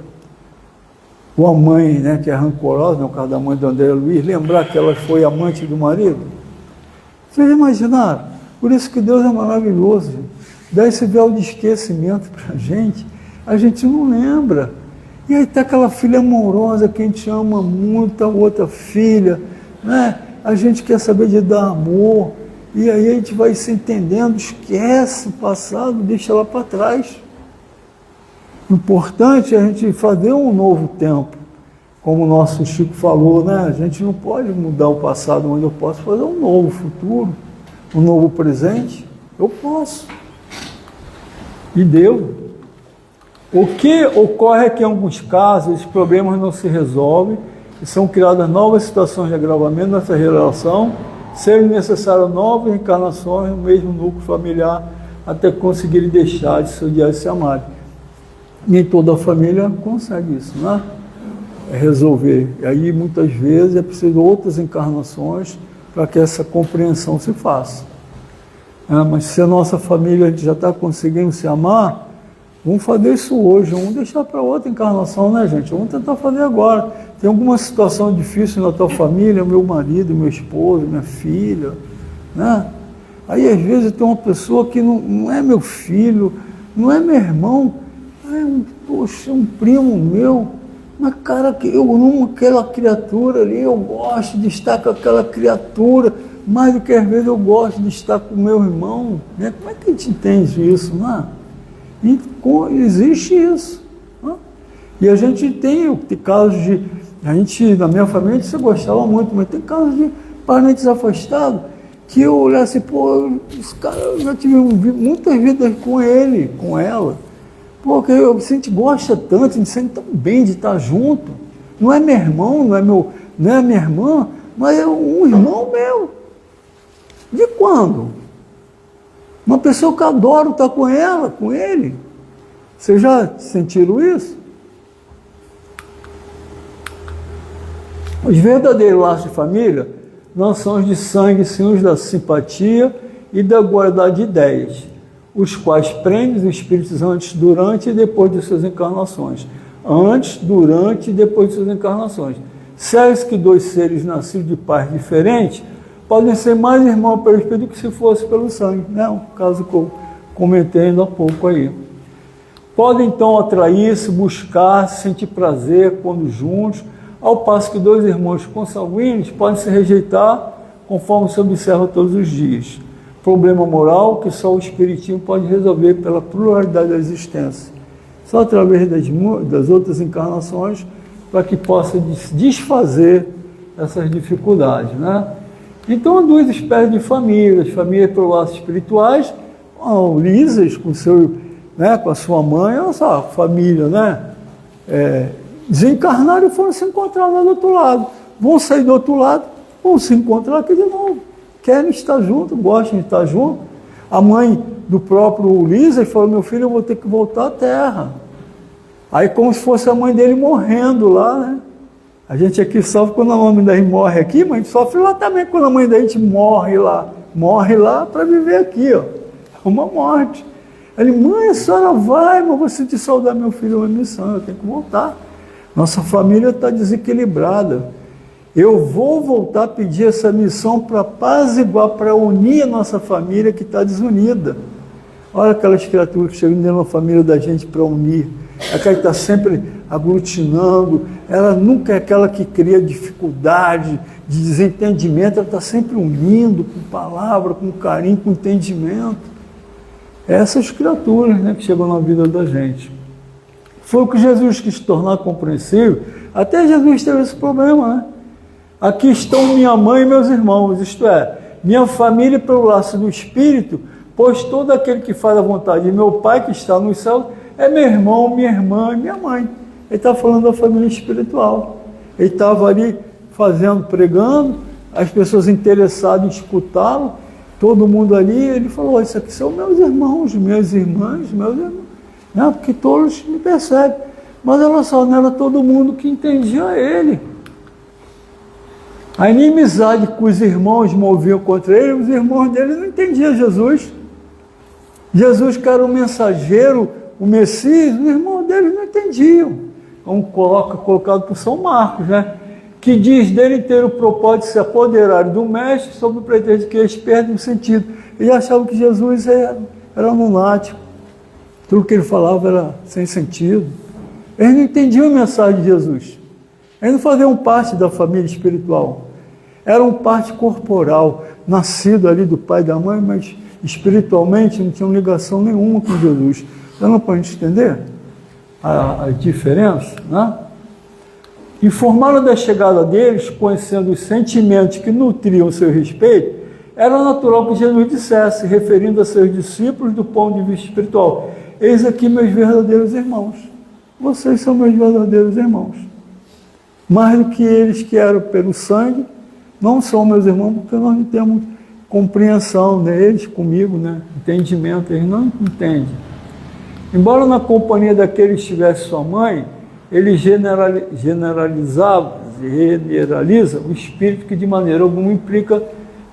Speaker 2: ou a mãe, né, que é rancorosa, no caso da mãe do André Luiz, lembrar que ela foi amante do marido. Vocês imaginaram? Por isso que Deus é maravilhoso. Dá esse véu de esquecimento para a gente não lembra. E aí está aquela filha amorosa que a gente ama muito, a outra filha, né? A gente quer saber de dar amor, e aí a gente vai se entendendo, esquece o passado, deixa lá para trás. O importante é a gente fazer um novo tempo, como o nosso Chico falou, né? A gente não pode mudar o passado, mas eu posso fazer um novo futuro, um novo presente, eu posso. E deu. O que ocorre é que, em alguns casos, os problemas não se resolvem e são criadas novas situações de agravamento nessa relação, sendo necessárias novas encarnações no mesmo núcleo familiar até conseguirem deixar de se odiar e se amar. Nem toda a família consegue isso, né? Resolver. E aí, muitas vezes, é preciso outras encarnações para que essa compreensão se faça. Mas se a nossa família a gente já está conseguindo se amar, vamos fazer isso hoje, vamos deixar para outra encarnação, né, gente? Vamos tentar fazer agora. Tem alguma situação difícil na tua família, meu marido, meu esposo, minha filha, né? Aí, às vezes, tem uma pessoa que não é meu filho, não é meu irmão, poxa, um primo meu, mas, cara, eu amo aquela criatura ali, eu gosto de estar com aquela criatura, mais do que às vezes eu gosto de estar com o meu irmão, né? Como é que a gente entende isso, não é? Existe isso. Né? E a gente tem casos de... na minha família, você gostava muito, mas tem casos de parentes afastados que eu olhar assim, pô, esse cara, eu já tive muitas vidas com ele, com ela. Porque a gente gosta tanto, a gente sente tão bem de estar junto. Não é meu irmão, não é minha irmã, mas é um irmão meu. De quando? Uma pessoa que eu adoro estar com ela, com ele. Vocês já sentiram isso? Os verdadeiros laços de família não são os de sangue, sim os da simpatia e da igualdade de ideias, os quais prendem os espíritos antes, durante e depois de suas encarnações. Antes, durante e depois de suas encarnações. Segue-se que dois seres nascidos de pais diferentes podem ser mais irmãos pelo espírito do que se fosse pelo sangue, né? O caso que eu comentei ainda há pouco aí. Podem então atrair-se, buscar, sentir prazer quando juntos, ao passo que dois irmãos consanguíneos podem se rejeitar, conforme se observa todos os dias. Problema moral que só o espiritismo pode resolver pela pluralidade da existência. Só através das outras encarnações para que possa desfazer essas dificuldades, né? Então, há duas espécies de famílias pelo laço espirituais, lisas com seu, né, com a sua mãe, olha só, família, né? Desencarnaram e foram se encontrar lá do outro lado. Vão sair do outro lado, vão se encontrar aqui de novo. Querem estar juntos, gostam de estar juntos. A mãe do próprio Ulisses falou, meu filho, eu vou ter que voltar à Terra. Aí como se fosse a mãe dele morrendo lá, né? A gente aqui sofre quando a mãe da gente morre aqui, mas a gente sofre lá também quando a mãe da gente morre lá para viver aqui, ó. É uma morte. Ele, mãe, a senhora vai, mas vou sentir saudade, meu filho, é uma missão, eu tenho que voltar. Nossa família está desequilibrada. Eu vou voltar a pedir essa missão para apaziguar, para unir a nossa família que está desunida. Olha aquelas criaturas que chegam dentro da família da gente para unir. Aquela que está sempre aglutinando, ela nunca é aquela que cria dificuldade, de desentendimento, ela está sempre unindo com palavra, com carinho, com entendimento. Essas criaturas, né, que chegam na vida da gente. Foi o que Jesus quis tornar compreensível. Até Jesus teve esse problema, né? Aqui estão minha mãe e meus irmãos, isto é, minha família pelo laço do Espírito, pois todo aquele que faz a vontade de meu Pai que está nos céus é meu irmão, minha irmã e minha mãe. Ele está falando da família espiritual. Ele estava ali pregando, as pessoas interessadas em escutá-lo, todo mundo ali, ele falou, isso aqui são meus irmãos, minhas irmãs, meus irmãos, né? Porque todos me percebem. Mas olha só, não era todo mundo que entendia ele. A inimizade que os irmãos moviam contra ele, os irmãos dele não entendiam Jesus. Jesus, que era o mensageiro, o Messias, os irmãos dele não entendiam. Como colocado por São Marcos, né? Que diz dele ter o propósito de se apoderar do mestre sob o pretexto de que eles perdem o sentido. Eles achavam que Jesus era lunático. Tudo que ele falava era sem sentido. Eles não entendiam a mensagem de Jesus. Eles não faziam parte da família espiritual. Eram parte corporal, nascido ali do pai e da mãe, mas espiritualmente não tinham ligação nenhuma com Jesus. Então não para a gente entender a diferença, né? Informaram da chegada deles, conhecendo os sentimentos que nutriam seu respeito, era natural que Jesus dissesse, referindo a seus discípulos do ponto de vista espiritual, eis aqui meus verdadeiros irmãos. Vocês são meus verdadeiros irmãos. Mais do que eles que eram pelo sangue, não são meus irmãos, porque nós não temos compreensão deles comigo, né? Entendimento, eles não entendem. Embora na companhia daquele estivesse sua mãe, ele generaliza o espírito que de maneira alguma implica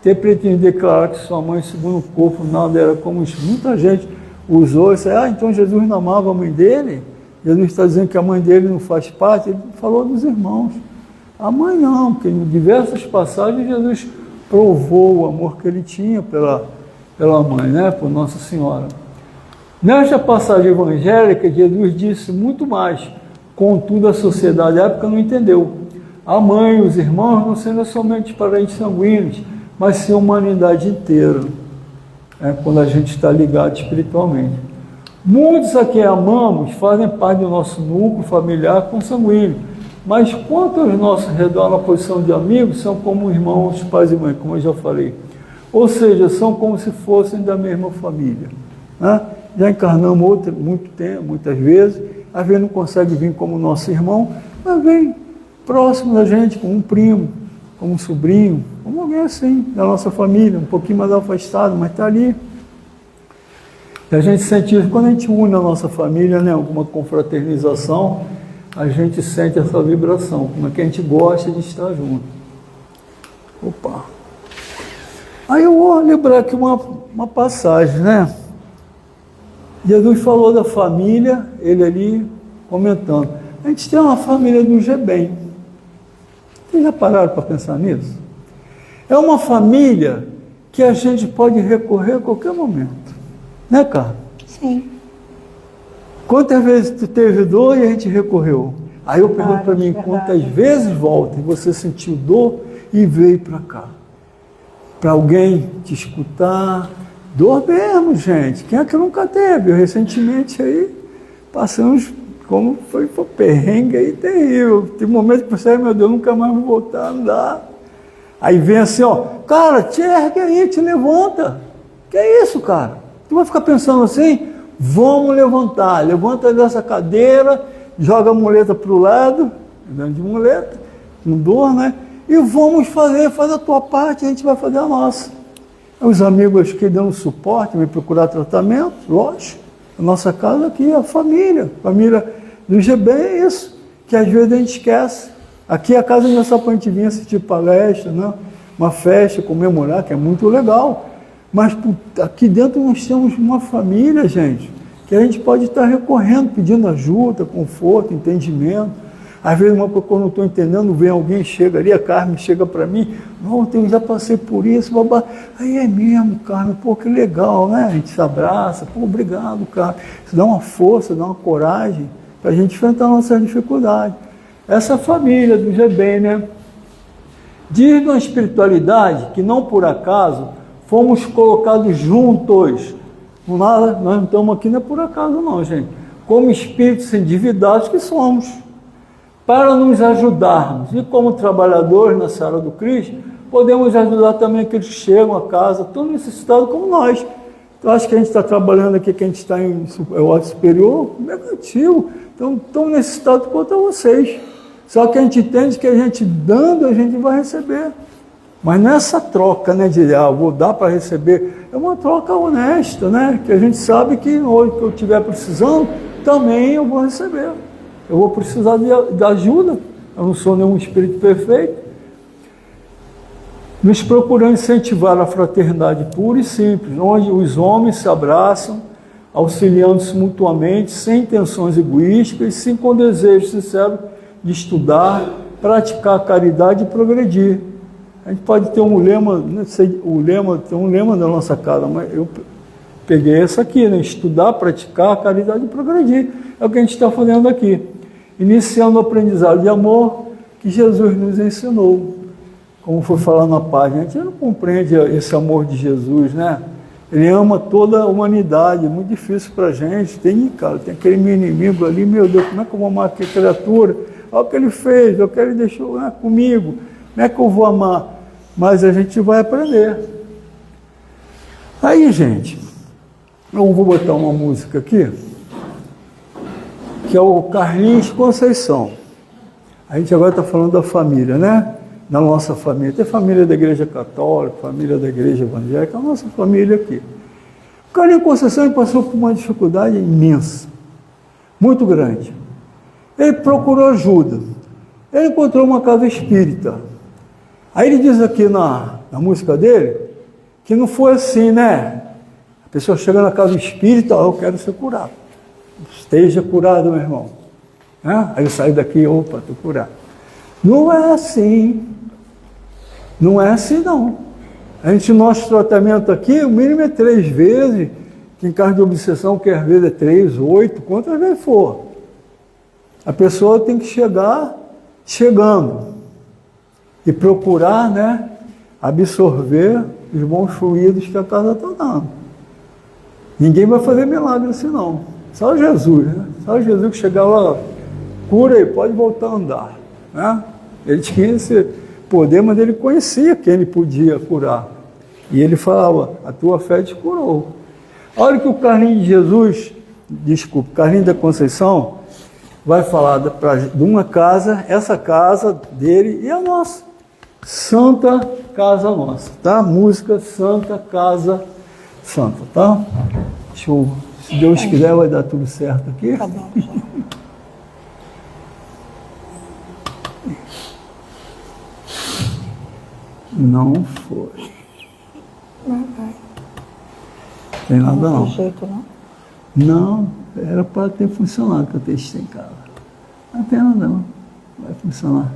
Speaker 2: ter pretendido declarar que sua mãe, segundo o corpo, nada era como isso. Muita gente usou isso, então Jesus não amava a mãe dele? Jesus está dizendo que a mãe dele não faz parte? Ele falou dos irmãos. A mãe não, porque em diversas passagens Jesus provou o amor que ele tinha pela mãe, né? Por Nossa Senhora. Nesta passagem evangélica, Jesus disse muito mais, contudo a sociedade da época não entendeu. A mãe e os irmãos não sendo somente parentes sanguíneos, mas sim a humanidade inteira, quando a gente está ligado espiritualmente. Muitos a quem amamos fazem parte do nosso núcleo familiar consanguíneo, mas quanto aos nossos redor na posição de amigos, são como irmãos, pais e mães, como eu já falei. Ou seja, são como se fossem da mesma família, né? Já encarnamos muito tempo, muitas vezes, às vezes não consegue vir como nosso irmão, mas vem próximo da gente, como um primo, como um sobrinho, como alguém assim, da nossa família, um pouquinho mais afastado, mas está ali. E a gente sente isso quando a gente une a nossa família, né, alguma confraternização, a gente sente essa vibração, como é que a gente gosta de estar junto. Opa! Aí eu vou lembrar aqui uma passagem, né? Jesus falou da família, ele ali comentando. A gente tem uma família do Gebem. Vocês já pararam para pensar nisso? É uma família que a gente pode recorrer a qualquer momento. Né, Carlos?
Speaker 1: Sim.
Speaker 2: Quantas vezes tu teve dor e a gente recorreu? Aí eu pergunto para mim, quantas vezes volta e você sentiu dor e veio para cá? Para alguém te escutar. Dor mesmo, gente. Quem é que nunca teve? Eu, recentemente aí, passamos, como foi perrengue aí terrível. Tem momentos que você, meu Deus, nunca mais vou voltar a andar. Aí vem assim, ó, cara, te ergue aí, te levanta. Que é isso, cara? Tu vai ficar pensando assim? Vamos levantar. Levanta dessa cadeira, joga a muleta para o lado, andando de muleta, com dor, né? E vamos faz a tua parte, a gente vai fazer a nossa. Os amigos aqui dando suporte, me procurar tratamento, lógico. A nossa casa aqui é a família do GB é isso, que às vezes a gente esquece. Aqui a casa não é só para a gente vir assistir palestra, né? Uma festa, comemorar, que é muito legal. Mas aqui dentro nós temos uma família, gente, que a gente pode estar recorrendo, pedindo ajuda, conforto, entendimento. Às vezes, quando eu estou entendendo, vem alguém, chega ali, a Carmen chega para mim, não, eu já passei por isso, babá. Aí é mesmo, Carmen, pô, que legal, né? A gente se abraça, pô, obrigado, Carmen. Isso dá uma força, dá uma coragem para a gente enfrentar nossas dificuldades. Essa família do GB, né? Diz na espiritualidade que não por acaso fomos colocados juntos. Nós não estamos aqui, não é por acaso não, gente. Como espíritos endividados que somos. Para nos ajudarmos. E como trabalhadores na Seara do Cristo, podemos ajudar também aqueles que chegam a casa, tão necessitados como nós. Então, acho que a gente está trabalhando aqui, que a gente está em ordem superior, negativo. Então, tão necessitados quanto a vocês. Só que a gente entende que a gente dando, a gente vai receber. Mas não é essa troca, né, de vou dar para receber. É uma troca honesta, né? Que a gente sabe que hoje que eu estiver precisando, também eu vou receber. Eu vou precisar de ajuda. Eu não sou nenhum espírito perfeito. Nos procurando incentivar a fraternidade pura e simples, onde os homens se abraçam, auxiliando-se mutuamente, sem intenções egoístas e sim com desejo sincero de estudar, praticar a caridade e progredir. A gente pode ter um lema, não sei, tem um lema da nossa casa, mas eu peguei essa aqui, né? Estudar, praticar a caridade e progredir. É o que a gente está fazendo aqui. Iniciando o aprendizado de amor que Jesus nos ensinou. Como foi falando na página, a gente não compreende esse amor de Jesus, né? Ele ama toda a humanidade, é muito difícil para a gente. Tem aquele meu inimigo ali, meu Deus, como é que eu vou amar aquela criatura? Olha o que ele fez, olha o que ele deixou comigo. Como é que eu vou amar? Mas a gente vai aprender. Aí, gente, eu vou botar uma música aqui, que é o Carlinhos Conceição. A gente agora está falando da família, né? Da nossa família. Tem família da Igreja Católica, família da Igreja Evangélica, a nossa família aqui. O Carlinhos Conceição passou por uma dificuldade imensa, muito grande. Ele procurou ajuda. Ele encontrou uma casa espírita. Aí ele diz aqui na música dele, que não foi assim, né? A pessoa chega na casa espírita, eu quero ser curado. Esteja curado, meu irmão. Aí ele sai daqui, opa, estou curado. Não é assim. Não é assim, não. Nosso tratamento aqui, o mínimo é 3 vezes. Em caso de obsessão, que às vezes é 3, 8, quantas vezes for. A pessoa tem que chegar chegando. E procurar, né, absorver os bons fluidos que a casa está dando. Ninguém vai fazer milagre assim, não. Só Jesus, né? Só Jesus que chegava lá, cura aí, pode voltar a andar. Né? Ele tinha esse poder, mas ele conhecia quem ele podia curar. E ele falava, a tua fé te curou. A hora que o Carlinhos de Jesus, Carlinhos da Conceição, vai falar de uma casa, essa casa dele e a nossa. Santa Casa Nossa, tá? Música Santa Casa Santa, tá? Deixa eu, se Deus quiser, vai dar tudo certo aqui.
Speaker 1: Tá bom.
Speaker 2: Não foi.
Speaker 1: Não vai.
Speaker 2: Tem nada
Speaker 1: Não
Speaker 2: não.
Speaker 1: tem jeito, não.
Speaker 2: Não, era para ter funcionado que eu testei em casa. Não tem nada não. Vai funcionar.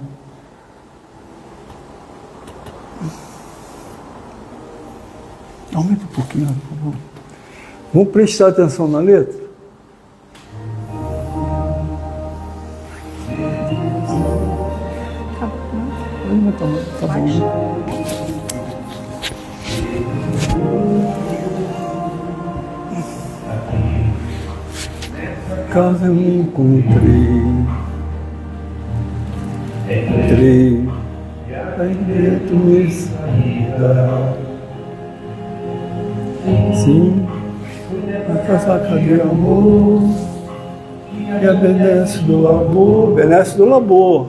Speaker 2: Aumenta um pouquinho, por favor. Vamos prestar atenção na letra?
Speaker 1: Tá bom.
Speaker 2: Tá bom. Casa eu me encontrei aí dentro me saída. Sim, na casaca de amor e a benesse do labor, benesse do labor,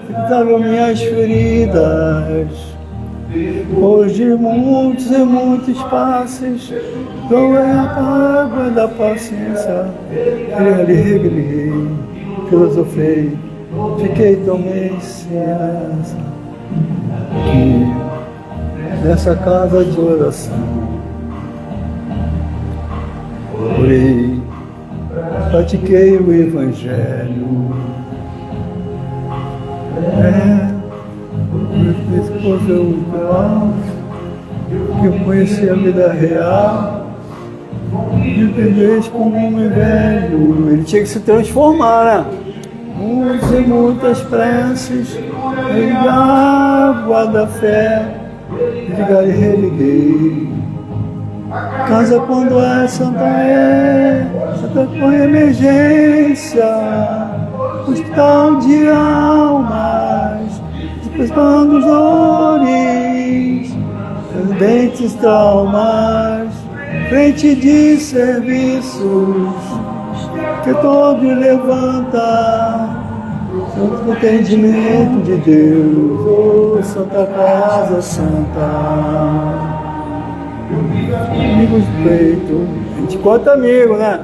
Speaker 2: fitaram minhas feridas. Depois de muitos e muitos passes, doeu a água da paciência. Ali regrei, filosofei, fiquei tão ciência que nessa casa de oração orei, pratiquei o Evangelho. Depois eu que eu conheci a vida real, me perdeis como um velho. Ele tinha que se transformar, né? Muitas e muitas preces, em água da fé, ligar e religuei. Casa quando é santa com emergência, hospital de almas, despertando os dores, dentes traumas, frente de serviços, que todo levanta, santo entendimento de Deus, oh Santa Casa Santa. Amigos do peito, a gente conta amigo, né?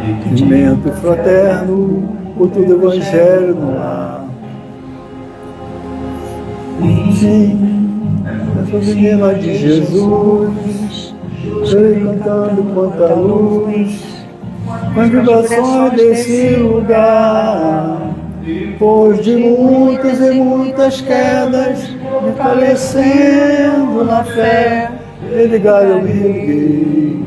Speaker 2: Entendimento fraterno, culto do Evangelho no ar. Sim, essa menina de Jesus, chorei cantando quanta luz, com as vibrações desse lugar. Depois de muitas e muitas quedas, me falecendo na fé, religar eu me religuei.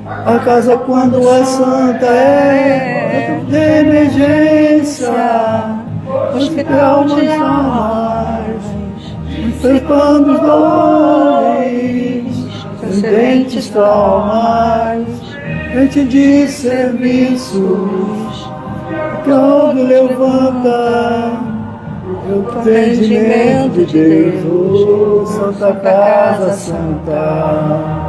Speaker 2: A casa quando é santa é de emergência, hospital de almas, enfrentando os dores, transcendentes traumas, frente de serviços, que todo levanta, o entendimento de Deus, oh, Santa Casa Santa.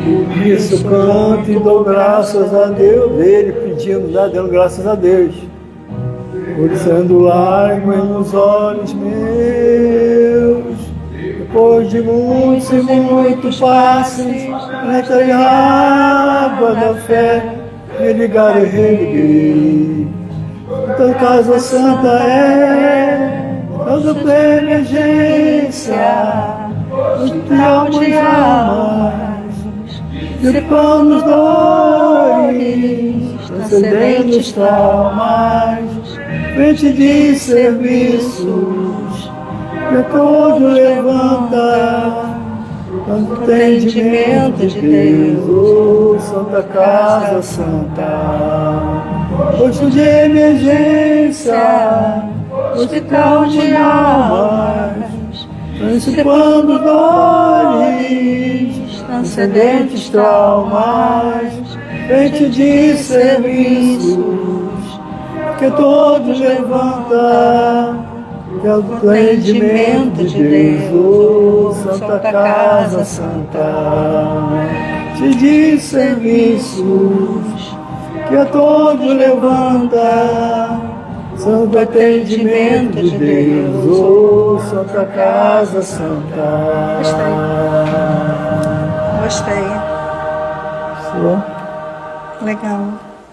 Speaker 2: Por isso canto e dou graças a Deus, ele pedindo, dando graças a Deus, por sendo lágrimas nos olhos meus, depois de muitos e muitos passos, entre a água da fé, religar e religuei. Então Casa Santa é toda plena emergência, hospital de almas, de panos dores, transcendentes traumas, frente de serviços, que todo levanta, tanto entendimento de Deus, oh, Santa Casa Santa. Posto de emergência, hospital de almas, principando dores, transcendentes traumas, frente de serviços, que todos levanta, que é o entendimento de Deus, oh, Santa Casa Santa, de serviços, que a todos levanta, santo entendimento de Deus, oh, Santa Casa Santa.
Speaker 1: Gostei.
Speaker 2: Sua?
Speaker 1: Legal.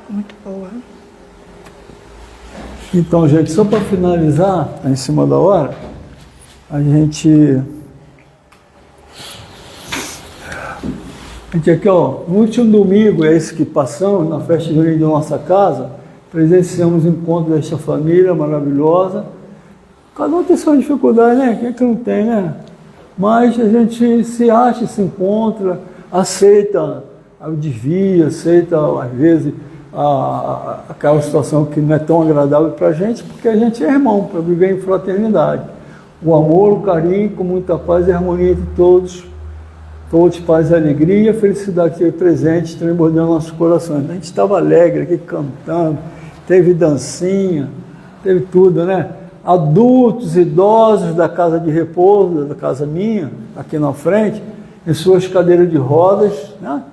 Speaker 1: Muito boa.
Speaker 2: Então, gente, só para finalizar, tá em cima da hora, a gente aqui, ó, no último domingo, é esse que passamos, na festa junina da nossa casa, presenciamos o encontro desta família maravilhosa. Cada um tem sua dificuldade, né? Quem é que não tem, né? Mas a gente se acha, se encontra, aceita o desvio, aceita, às vezes, aquela situação que não é tão agradável para a gente, porque a gente é irmão, para viver em fraternidade. O amor, o carinho, com muita paz e harmonia entre todos, paz e alegria, a felicidade que teve presente, transbordando nossos corações. A gente estava alegre aqui, cantando, teve dancinha, teve tudo, né? Adultos, idosos da casa de repouso, da casa minha, aqui na frente, em suas cadeiras de rodas, né?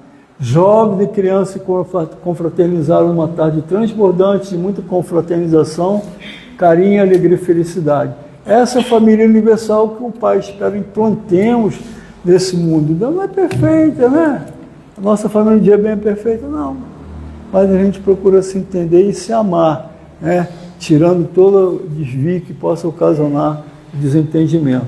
Speaker 2: Jovens e crianças confraternizaram numa tarde transbordante de muita confraternização, carinho, alegria e felicidade. Essa família universal que o Pai espera implantemos nesse mundo. Não é perfeita, né? A nossa família um dia bem é perfeita, não. Mas a gente procura se entender e se amar, né? Tirando todo desvio que possa ocasionar desentendimento.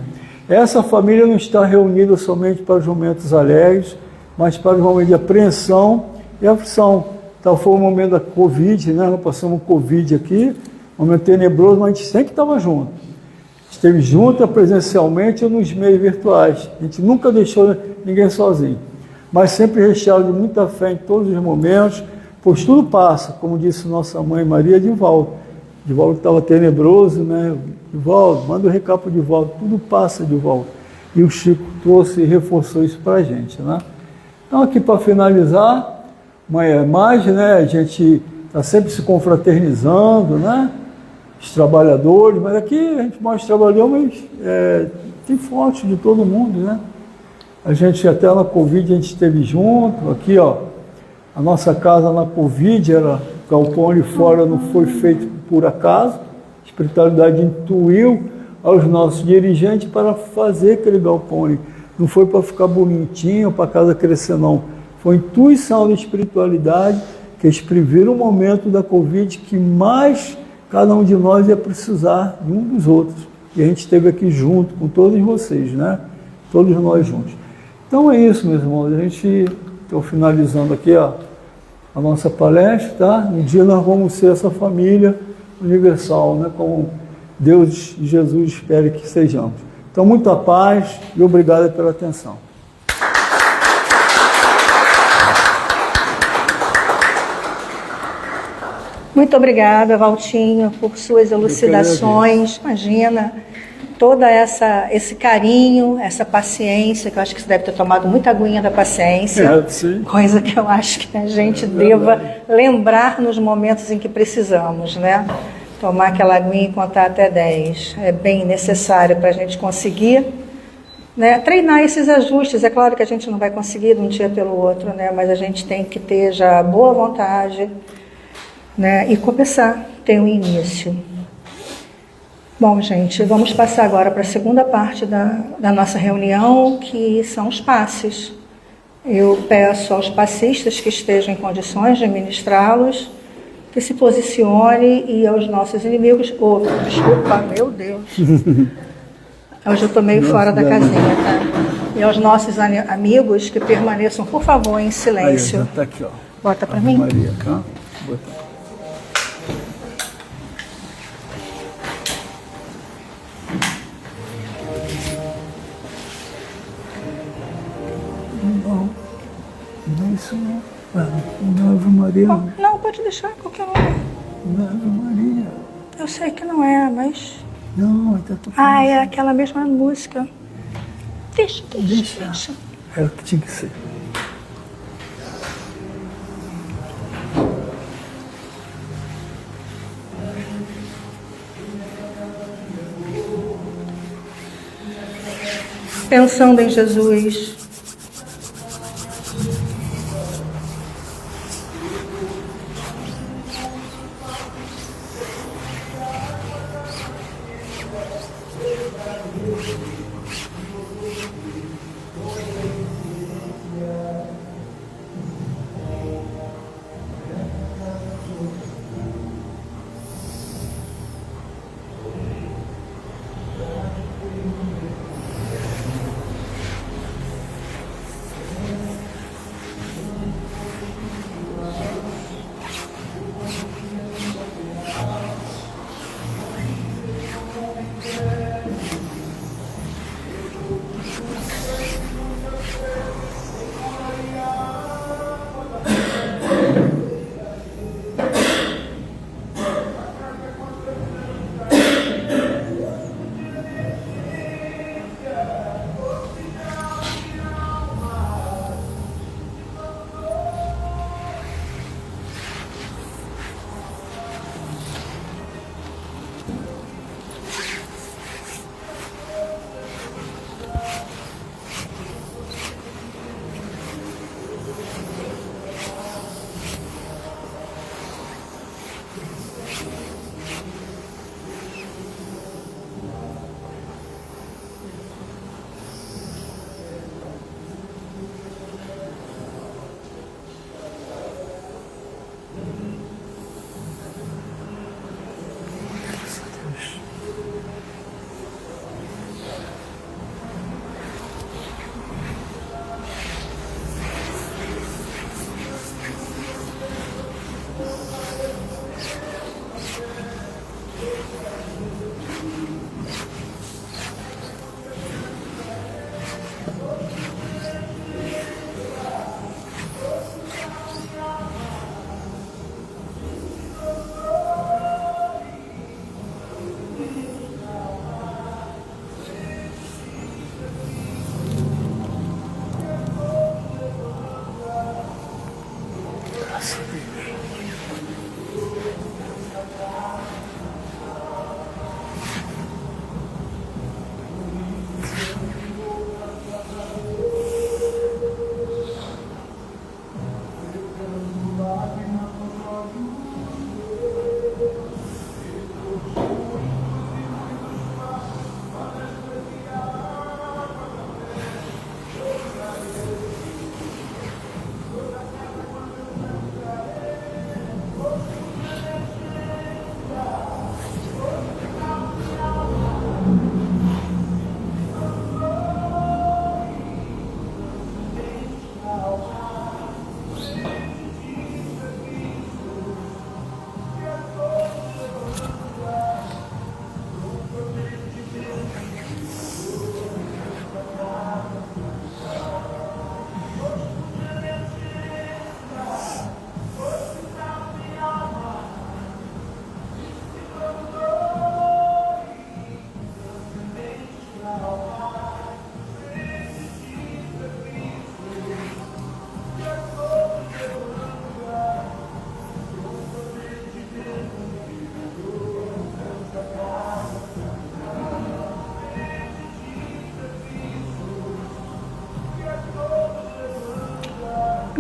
Speaker 2: Essa família não está reunida somente para os momentos alegres, mas para os momentos de apreensão e aflição. Tal foi o momento da Covid, né? Nós passamos Covid aqui, um momento tenebroso, mas a gente sempre estava junto. Esteve junto presencialmente ou nos meios virtuais. A gente nunca deixou ninguém sozinho, mas sempre recheado de muita fé em todos os momentos, pois tudo passa, como disse nossa mãe Maria Divaldo. Divaldo estava tenebroso, né? Divaldo, manda o recado para o Divaldo, tudo passa, Divaldo. E o Chico trouxe e reforçou isso para a gente, né? Então, aqui para finalizar, uma imagem, né? A gente está sempre se confraternizando, né? Os trabalhadores, mas aqui a gente mais trabalhou, mas tem fotos de todo mundo, né? A gente até na Covid a gente esteve junto, aqui ó, a nossa casa na Covid era galpão ali fora, não foi feito por acaso, a espiritualidade intuiu aos nossos dirigentes para fazer aquele galpão ali. Não foi para ficar bonitinho, para a casa crescer, não. Foi intuição da espiritualidade que eles previram o momento da Covid que mais cada um de nós ia precisar de um dos outros. E a gente esteve aqui junto com todos vocês, né? Todos nós juntos. Então é isso, meus irmãos. A gente está finalizando aqui ó, a nossa palestra, tá? Um dia nós vamos ser essa família universal, né? Como Deus e Jesus espera que sejamos. Então, muita paz e obrigado pela atenção.
Speaker 1: Muito obrigada, Valtinho, por suas elucidações. Imagina, todo esse carinho, essa paciência, que eu acho que você deve ter tomado muita aguinha da paciência, coisa que eu acho que a gente deva lembrar nos momentos em que precisamos, né? Tomar aquela aguinha e contar até 10. É bem necessário para a gente conseguir, né, treinar esses ajustes. É claro que a gente não vai conseguir de um dia pelo outro, né, mas a gente tem que ter já boa vontade, né, e começar, ter um início. Bom, gente, vamos passar agora para a segunda parte da nossa reunião, que são os passes. Eu peço aos passistas que estejam em condições de ministrá-los, que se posicione, e aos nossos inimigos... desculpa, meu Deus. Hoje eu estou meio fora da casinha, tá? E aos nossos amigos que permaneçam, por favor, em silêncio.
Speaker 2: Aí, tá aqui, ó.
Speaker 1: Bota para mim.
Speaker 2: Maria, cá. Bota. Não é isso não. Não é Ave Maria.
Speaker 1: Não, pode deixar qualquer um.
Speaker 2: Não é Ave Maria.
Speaker 1: Eu sei que não é, mas...
Speaker 2: Não, tá tocando.
Speaker 1: Ah, é aquela mesma música. Deixa.
Speaker 2: Era o que tinha que ser.
Speaker 1: Pensando em Jesus,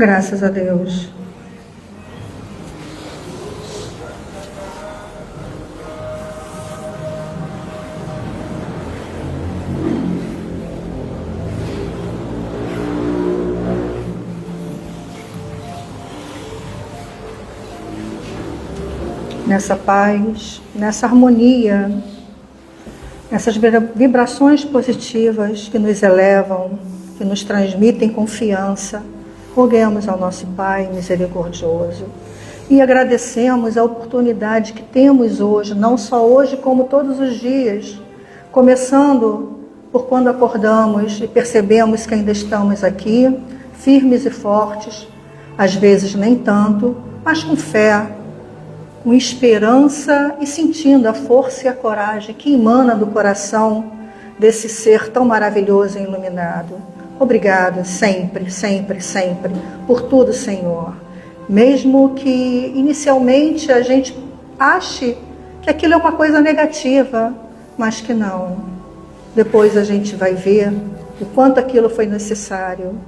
Speaker 1: Graças a Deus. Nessa paz, nessa harmonia, nessas vibrações positivas que nos elevam, que nos transmitem confiança, roguemos ao nosso Pai misericordioso e agradecemos a oportunidade que temos hoje, não só hoje como todos os dias, começando por quando acordamos e percebemos que ainda estamos aqui, firmes e fortes, às vezes nem tanto, mas com fé, com esperança e sentindo a força e a coragem que emana do coração desse ser tão maravilhoso e iluminado. Obrigada sempre, sempre, sempre, por tudo, Senhor. Mesmo que inicialmente a gente ache que aquilo é uma coisa negativa, mas que não. Depois a gente vai ver o quanto aquilo foi necessário,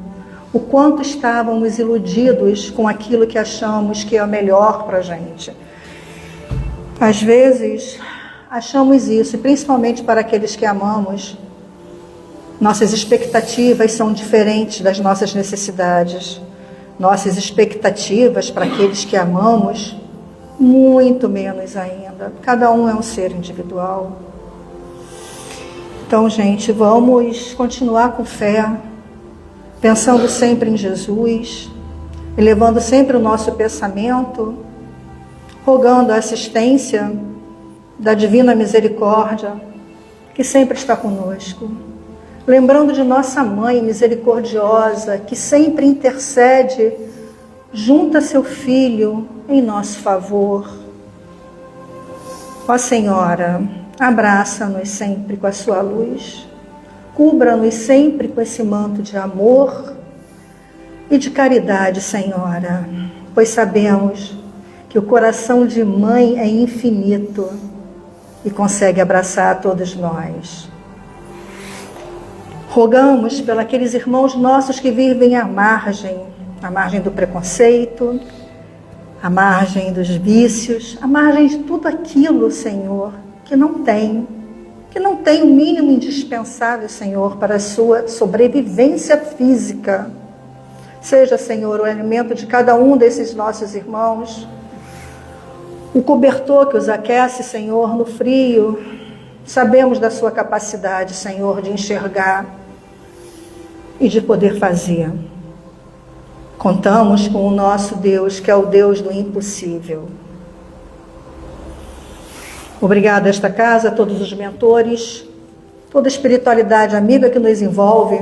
Speaker 1: o quanto estávamos iludidos com aquilo que achamos que é o melhor para a gente. Às vezes achamos isso, e principalmente para aqueles que amamos, nossas expectativas são diferentes das nossas necessidades. Nossas expectativas para aqueles que amamos, muito menos ainda. Cada um é um ser individual. Então, gente, vamos continuar com fé, pensando sempre em Jesus, elevando sempre o nosso pensamento, rogando a assistência da Divina Misericórdia, que sempre está conosco. Lembrando de nossa Mãe misericordiosa, que sempre intercede junto a seu Filho em nosso favor. Ó Senhora, abraça-nos sempre com a sua luz, cubra-nos sempre com esse manto de amor e de caridade, Senhora, pois sabemos que o coração de mãe é infinito e consegue abraçar a todos nós. Rogamos pelos aqueles irmãos nossos que vivem à margem do preconceito, à margem dos vícios, à margem de tudo aquilo, Senhor, que não tem o mínimo indispensável, Senhor, para a sua sobrevivência física. Seja, Senhor, o alimento de cada um desses nossos irmãos, o cobertor que os aquece, Senhor, no frio. Sabemos da sua capacidade, Senhor, de enxergar e de poder fazer. Contamos com o nosso Deus, que é o Deus do impossível. Obrigada a esta casa, a todos os mentores, toda a espiritualidade amiga que nos envolve,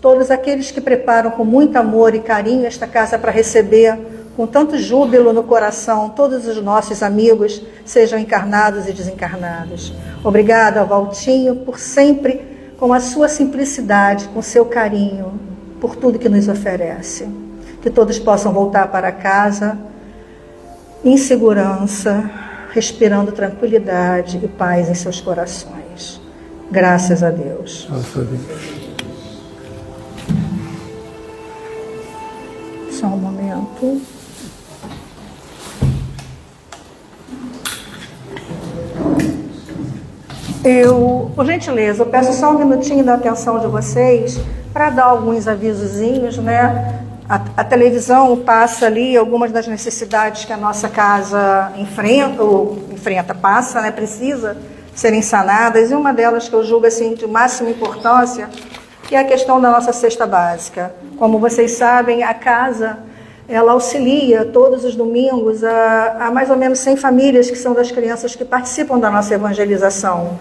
Speaker 1: todos aqueles que preparam com muito amor e carinho esta casa para receber com tanto júbilo no coração todos os nossos amigos, sejam encarnados e desencarnados. Obrigada ao Valtinho por sempre, com a sua simplicidade, com seu carinho, por tudo que nos oferece. que todos possam voltar para casa em segurança, respirando tranquilidade e paz em seus corações. Graças a Deus.
Speaker 2: Graças a Deus.
Speaker 1: Só um momento. Por gentileza, eu peço só um minutinho da atenção de vocês para dar alguns avisozinhos, né? A televisão passa ali algumas das necessidades que a nossa casa passa, né? Precisa serem sanadas, e uma delas que eu julgo assim, de máxima importância, que é a questão da nossa cesta básica. Como vocês sabem, a casa, ela auxilia todos os domingos a mais ou menos 100 famílias que são das crianças que participam da nossa evangelização.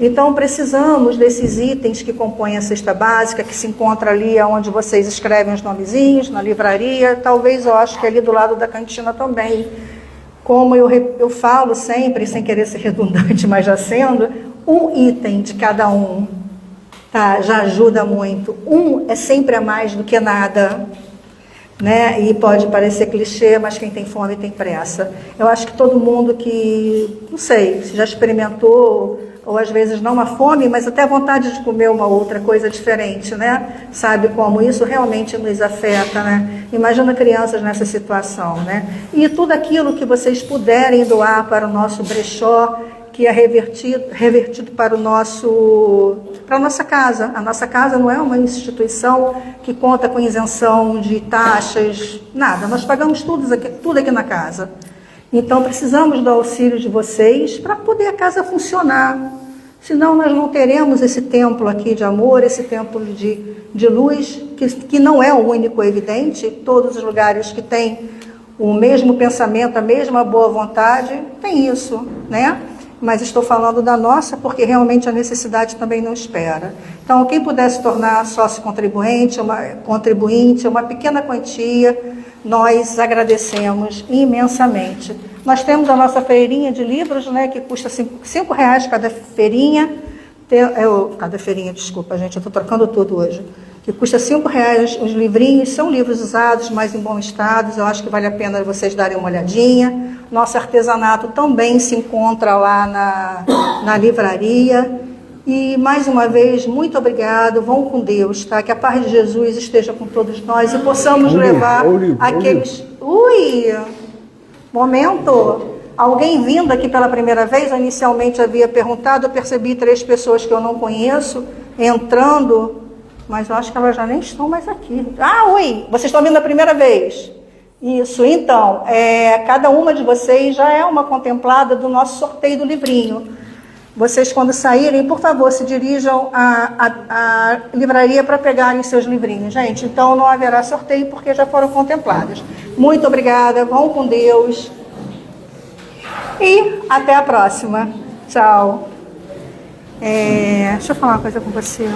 Speaker 1: Então, precisamos desses itens que compõem a cesta básica, que se encontra ali onde vocês escrevem os nomezinhos, na livraria, talvez eu acho que ali do lado da cantina também. Como eu falo sempre, sem querer ser redundante, mas já sendo, um item de cada um, tá? Já ajuda muito. Um é sempre a mais do que nada, né? E pode parecer clichê, mas quem tem fome tem pressa. Eu acho que todo mundo que, não sei, se já experimentou, ou às vezes não uma fome, mas até a vontade de comer uma outra coisa diferente, né? Sabe como isso realmente nos afeta, né? Imagina crianças nessa situação, né? E tudo aquilo que vocês puderem doar para o nosso brechó, que é revertido para a nossa casa. A nossa casa não é uma instituição que conta com isenção de taxas, nada. Nós pagamos tudo aqui na casa. Então, precisamos do auxílio de vocês para poder a casa funcionar. Senão, nós não teremos esse templo aqui de amor, esse templo de luz, que não é o único, evidente. Todos os lugares que têm o mesmo pensamento, a mesma boa vontade, tem isso, né? Mas estou falando da nossa, porque realmente a necessidade também não espera. Então, quem puder se tornar sócio contribuinte, uma pequena quantia, nós agradecemos imensamente. Nós temos a nossa feirinha de livros, né, que custa R$5 cada feirinha. Cada feirinha, desculpa, gente, eu estou trocando tudo hoje. Que custa R$5 os livrinhos, são livros usados, mas em bom estado. Eu acho que vale a pena vocês darem uma olhadinha. Nosso artesanato também se encontra lá na livraria. E, mais uma vez, muito obrigado. Vão com Deus, tá? Que a paz de Jesus esteja com todos nós e possamos levar aqueles... Ui! Momento! Alguém vindo aqui pela primeira vez, eu inicialmente havia perguntado, eu percebi 3 pessoas que eu não conheço entrando, mas eu acho que elas já nem estão mais aqui. Ah, ui! Vocês estão vindo a primeira vez? Isso, então, cada uma de vocês já é uma contemplada do nosso sorteio do livrinho. Vocês, quando saírem, por favor, se dirijam à livraria para pegarem seus livrinhos, gente. Então, não haverá sorteio porque já foram contempladas. Muito obrigada, vão com Deus. E até a próxima. Tchau. Deixa eu falar uma coisa com você.